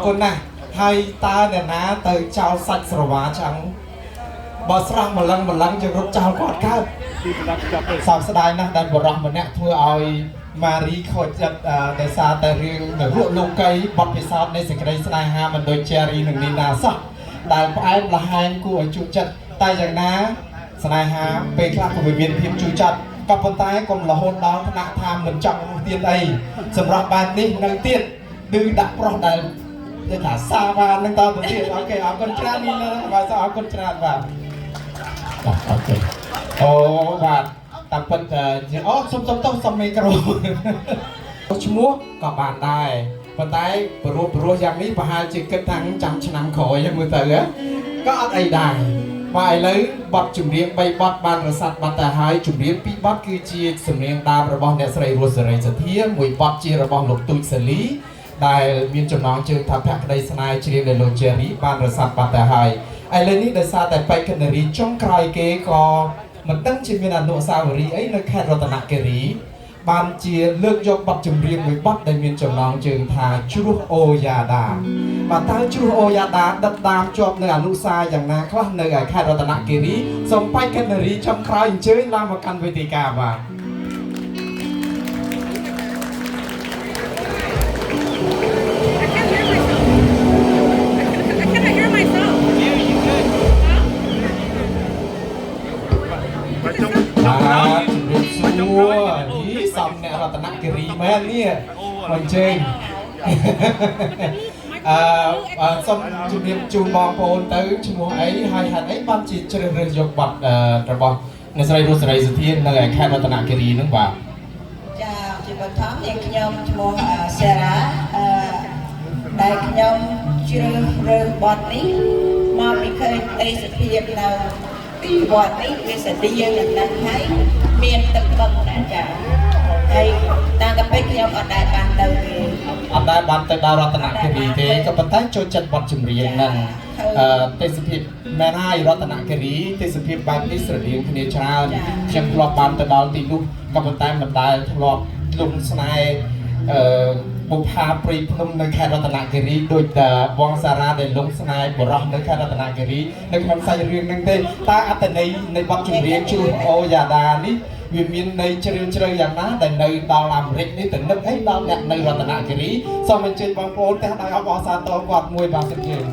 គុណណាស់ហើយតើអ្នកណាទៅចោលសាច់ស្រវាចឹងបើស្រស់ម្លឹងយើងរត់ចោលគាត់កើតសោកស្ដាយណាស់ដែលបរិសម្នាក់ធ្វើឲ្យម៉ារីខូចចិត្តដោយសារតែរឿងនៅរក់លោកីបទពិសោធន៍នៃសេចក្តីស្នេហាមិនដូចជេរីនិងនីណាសោះដែលផ្អែមល្ហែងគួរឲ្យជក់ចិត្តតែយ៉ាងណាស្នេហាពេលខ្លះក៏មានភាពជូរចត់ក៏ប៉ុន្តែកុំរហូតដល់ថ្នាក់ថាមិនចង់ទៀតអីសម្រាប់បែបនេះនៅទៀតគឺដាក់ប្រុសដែលគេថាសាបាននឹងតទៅទៀតអូខេអរគុណច្រើននេះបាទអរគុណច្រើនបាទអូខេអូបាទតាមពិតអូសុំមីក្រូឈ្មោះក៏បានដែរប៉ុន្តែព្រោះយ៉ាងនេះប្រហែលជាគិតថាចាំឆ្នាំក្រោយមើលទៅក៏អត់អីដែរបាទឥឡូវបទចម្រៀង3បទបានរសាត់បាត់ទៅហើយចម្រៀង2បទគឺជាសម្លេងដើមរបស់អ្នកស្រីរស់សេរីសធាមួយបទជារបស់លោកទូចសាលីដែលមានចំណងជើងថាភក្តីស្នេហ៍ជ្រាបដោយលោកជេរីបានរសាត់បាត់ទៅហើយឥឡូវនេះដោយសារតែបេក្ខនារីចុងក្រោយគេក៏មិនដឹងជាមានអនុស្សាវរីយ៍អីនៅខេត្តរតនគិរីបានជាលើកយកបទចម្រៀងមួយបទដែលមានចំណងជើងថាជ្រោះអូយ៉ាដាបាទតើជ្រោះអូយ៉ាដាដិតតាមជាប់នៅអនុស្សាវរីយ៍យ៉ាងណាខ្លះនៅខេត្តរតនគិរីសូមបេក្ខនារីចុងក្រោយអញ្ជើញឡើងមកកាន់វេទិកាបាទសំអ្នករតនគិរីមែននេះមកជើញសូមជំរាបជូនបងប្អូនទៅឈ្មោះអីហើយហេតុអីបានជាជ្រើសរើសយកបទរបស់អ្នកស្រីរស់សេរីសុធានៅខេត្តរតនគិរីហ្នឹងបាទចាជាបឋមនាងខ្ញុំឈ្មោះសេរ៉ាដែលខ្ញុំជ្រើសរើសបទនេះមកពីឃើញទេសភាពនៅទីវត្តនេះវាស្តៀងនឹងហ្នឹងហើយមានទឹកបឹងណាចាហើយតាមតែពេលខ្ញុំអត់ដែលបានទៅទេអត់ដែលបានទៅដល់រតនគិរីទេក៏ប៉ុន្តែចូលចិត្តបទចម្រៀងហ្នឹងទេសភាពមែនហើយរតនគិរីទេសភាពបែបនេះស្រដៀងគ្នាច្រើនខ្ញុំធ្លាប់បានទៅដល់ទីនោះក៏ប៉ុន្តែមិនដែលធ្លាប់លំស្នេហ៍បុប្ផាព្រៃភ្នំនៅខេត្តរតនគិរីដូចបងសារ៉ាដែលលងស្នេហ៍បរោះនៅខេត្តរតនគិរីនៅក្នុងសាច់រឿងហ្នឹងទេតើអត្ថន័យនៃបទចម្រៀងជ្រោះអូយ៉ាដានេះវាមានន័យជ្រាលជ្រៅយ៉ាងណាដែលនៅដល់អាមេរិកនេះទៅនឹកអីដល់អ្នកនៅរតនគិរីសូមអញ្ជើញបងប្អូនទាំងដោយអបអរសាទរគាត់មួយបាទសិនជើញ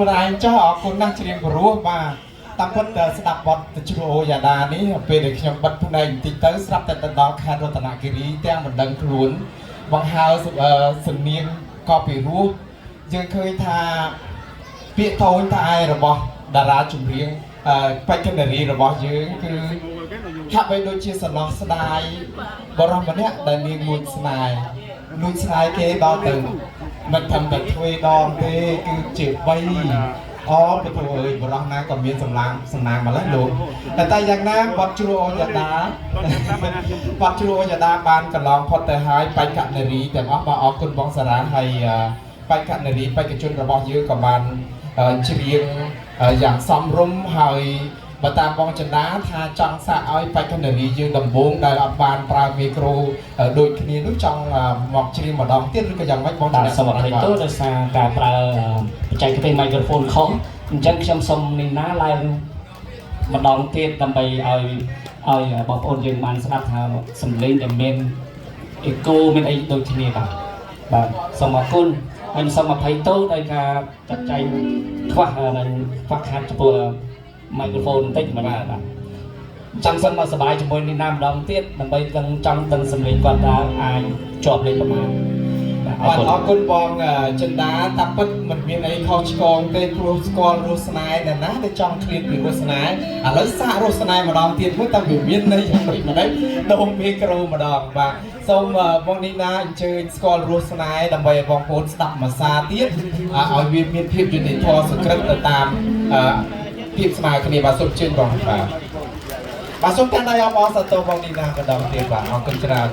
ខ្លួនឯងចោះអរគុណណាស់ច្រៀងព្រោះបាទតាមពិតស្ដាប់បទទៅជ្រោយ៉ាដានេះពេលដែលខ្ញុំបិទភ្នែកបន្តិចទៅស្រាប់តែទៅដល់ខេត្តរតនគិរីទាំងមិនដឹងខ្លួនបង្ហើរសំនៀងក៏ពីរោះយើងឃើញថាពាក្យតូនតាឯរបស់តារាចម្រៀងបេក្ខនារីរបស់យើងគឺហាក់បីដូចជាសំណោះស្ដាយបរិសម្នាក់ដែលនាងមួយស្នេហ៍លួចស្នេហ៍គេដល់ទៅមិនធំតែទ្វេដងទេគឺជា3អូពធអើយបរិសណាក៏មានសំណាងម្ល៉េះលោកតែយ៉ាងណាបទជ្រោយដាបទជ្រោយដាបានកន្លងផុតទៅហើយបេក្ខនារីទាំងអស់បាទអរគុណបងសារ៉ាហើយបេក្ខនារីបេក្ខជនរបស់យើងក៏បានច្រៀងយ៉ាងសមរម្យហើយបើតាមបងចន្ទាថាចង់សាកឲ្យបេក្ខនារីយើងដំបូងដែលអត់បានប្រើមីក្រូដូចគ្នានោះចង់មកច្រៀងម្ដងទៀតឬក៏យ៉ាងម៉េចបងចន្ទាសូមអភ័យទោសដោយសារការប្រើបច្ចេកទេស microphone ខុសអញ្ចឹងខ្ញុំសូមនីណាឡើងម្ដងទៀតដើម្បីឲ្យបងប្អូនយើងបានស្ដាប់ថាសំឡេងដែលមានអេកូមានអីដូចគ្នាបាទសូមអរគុណហើយសូមអភ័យទោសដោយការចាត់ចែងខ្វះខាតចំពោះ microphone បន្តិចបាទចង់សិនមកសប្បាយជាមួយនេះណាម្ដងទៀតដើម្បីចង់ដឹងសំឡេងគាត់ថាអាចជាប់លេខប្រមាណបាទអរគុណបងចិន្តាតាពិតមិនមានអីខុសឆ្គងទេព្រោះស្គាល់រស់ស្នេហ៍តែណាដែលចង់ឃ្លាតពីរស់ស្នេហ៍ឥឡូវសាករស់ស្នេហ៍ម្ដងទៀតមួយតែវាមានន័យយ៉ាងម៉េចម្ដងដូរមីក្រូម្ដងបាទសូមបងនីណាអញ្ជើញស្គាល់រស់ស្នេហ៍ដើម្បីឲ្យបងប្អូនស្ដាប់ភាសាទៀតឲ្យវាមានភាពយុត្តិធម៌សង្គ្រឹះទៅតាមភាពស្មើគ្នាបាទសូមជឿនបងបាទសូមកាន់ដៃអបអរសាទរបងនីណាម្ដងទៀតបាទអរគុណច្រើន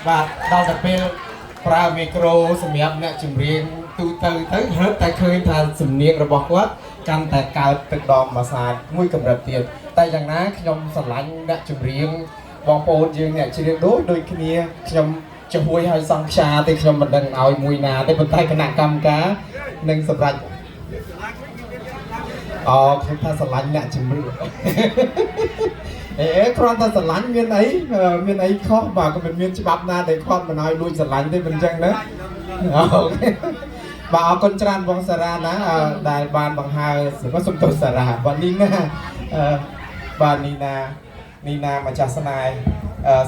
បាទដល់តែពេលប្រើមីក្រូសម្រាប់អ្នកចម្រៀងទូទៅរឹតតែឃើញថាសំនៀងរបស់គាត់កាន់តែកើតទឹកដមមួយសាទមួយកម្រិតទៀតតែយ៉ាងណាខ្ញុំស្រឡាញ់អ្នកចម្រៀងបងប្អូនយើងអ្នកច្រៀងដូចគ្នាខ្ញុំជំនួយឲ្យសង្ខ្យាទេខ្ញុំមិនដឹងឲ្យមួយណាទេប៉ុន្តែគណៈកម្មការនឹងសម្រាប់ខ្ញុំថាស្រឡាញ់អ្នកជំរឿគ្រាន់តែស្រឡាញ់មានអីខុសបាទក៏មិនមានច្បាប់ណាដែលគាត់មិនឲ្យលួចស្រឡាញ់ទេមិនអញ្ចឹងណាអូខេបាទអរគុណច្រើនបងសារ៉ាណាដែលបានបង្ហើបសុំទោសសារ៉ាបាទនេះណាបាទនេះណាម្ចាស់ស្នេហ៍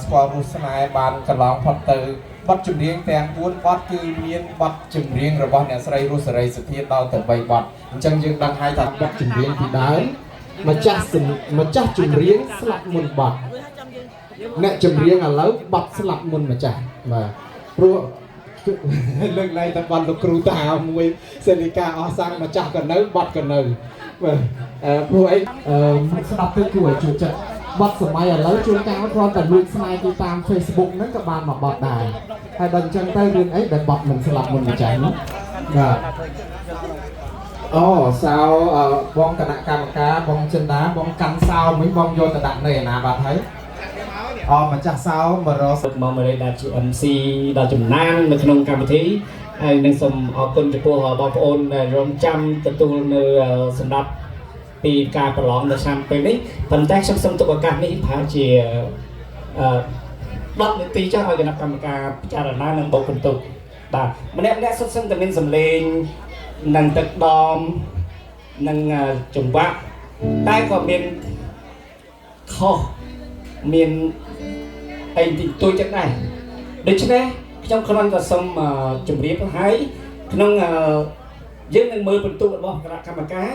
ស្គាល់រស់ស្នេហ៍បានកន្លងផុតទៅបទចម្រៀងទាំង4បទគឺមានបទចម្រៀងរបស់អ្នកស្រីរស់សេរីសុធាដល់ទៅ3បទអញ្ចឹងយើងដឹងហើយថាបទចម្រៀងពីដើមម្ចាស់ចម្រៀងស្លាប់មុនបទអ្នកចម្រៀងឥឡូវបទស្លាប់មុនម្ចាស់បាទព្រោះលើកឡើងតែបទលោកគ្រូតាមួយសេនីកាអស់សាំងម្ចាស់ក៏នៅបទក៏នៅបាទព្រោះអីស្ដាប់ទៅគួរឲ្យជួយចិត្តបទសម័យឥឡូវជួនកាលគ្រាន់តែលួចស្នេហ៍ទៅតាម Facebook ហ្នឹងក៏បានមកបទដែរហើយដល់អញ្ចឹងទៅរឿងអីដែលបទមិនស្លាប់មុនម្ចាស់នោះបាទសោបងគណៈកម្មការបងចិន្តាបងកាន់សោមិញបងយកទៅដាក់នៅឯណាបាត់ហើយម្ចាស់សោមករកមកមេរៀនដែលជា MC ដល់ចំណាននៅក្នុងកម្មវិធីហើយនឹងសូមអរគុណចំពោះបងប្អូនដែលរងចាំទទួលនៅសម្រាប់ពីការប្រឡងនៅឆ្នាំពេលនេះប៉ុន្តែខ្ញុំសូមទុកឱកាសនេះថាជា10នាទីចុះឲ្យគណៈកម្មការពិចារណានិងបោកបន្ទុកបាទម្នាក់សុទ្ធសឹងតែមានសម្លេងនិងទឹកដមនិងចង្វាក់តែក៏មានខុសមានអីទីទួយចិត្តដែរដូច្នេះខ្ញុំគ្រាន់តែសូមជម្រាបឲ្យក្នុងយើងនឹងមើលបន្ទុករបស់គណៈកម្មការ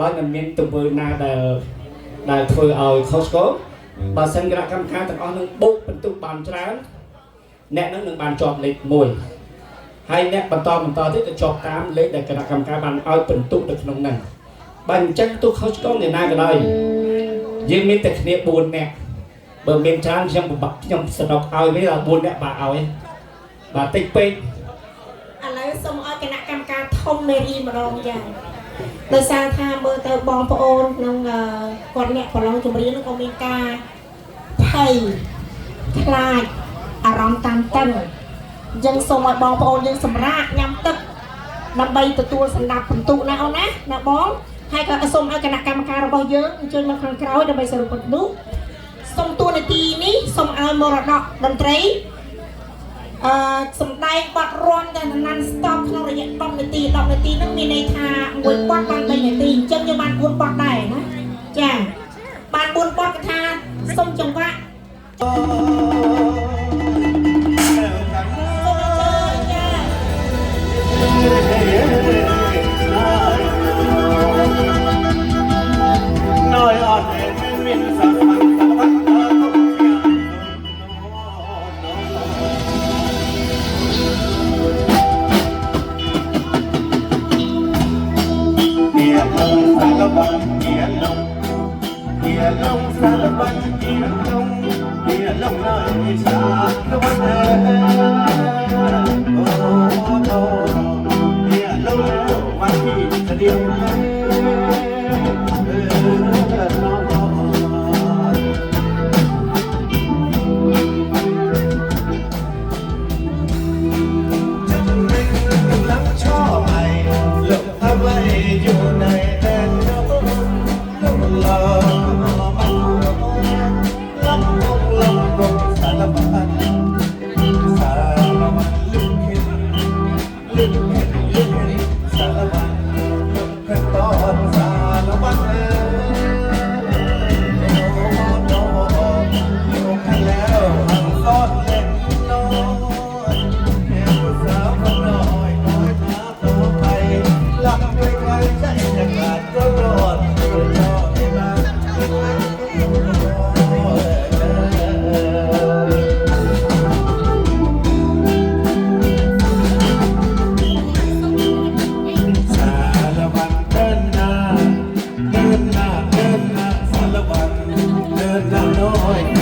ដោយមិនមានទង្វើណាដែលធ្វើឲ្យខុសឆ្គងបើសិនគណៈកម្មការទាំងអស់នឹងបូកបន្ទុកបានច្រើនអ្នកនឹងបានជាប់លេខ1ហើយអ្នកបន្តទៀតទៅជាប់តាមលេខដែលគណៈកម្មការបានឲ្យបន្ទុកនៅក្នុងហ្នឹងបើអញ្ចឹងទោះខុសឆ្គងអ្នកណាក៏ដោយយើងមានតែគ្នា4នាក់បើមានច្រើនខ្ញុំសនុកឲ្យវាដល់4នាក់បាទឲ្យបាទតិចពេកឥឡូវសូមឲ្យគណៈកម្មការធំមេរីម្ដងយ៉ាងដោយសារថាមើលទៅបងប្អូនក្នុងគាត់អ្នកប្រឡងចម្រៀងនោះក៏មានការភ័យខ្លាចអារម្មណ៍តានតឹងយើងសូមឲ្យបងប្អូនយើងសម្រាកញ៉ាំទឹកដើម្បីទទួលសម្ដាប់បន្ទុកណាអូនណាបងហើយក៏សូមឲ្យគណៈកម្មការរបស់យើងអញ្ជើញមកខាងក្រោយដើម្បីសរុបបន្ទុកសូមតួនាទីនេះសូមឲ្យមរតកតន្ត្រីសម្ដែងបទរាំតែណាន់ stop ក្នុងរយៈ10នាទីហ្នឹងមានន័យថាមួយបទបាន3នាទីអញ្ចឹងយើងបាន4បទដែរណាចាបាន4បទគឺថាសូមចង្វាក់nói on miền sa Hãy subscribe cho kênh Ghiền Mì Gõ để không bỏ lỡ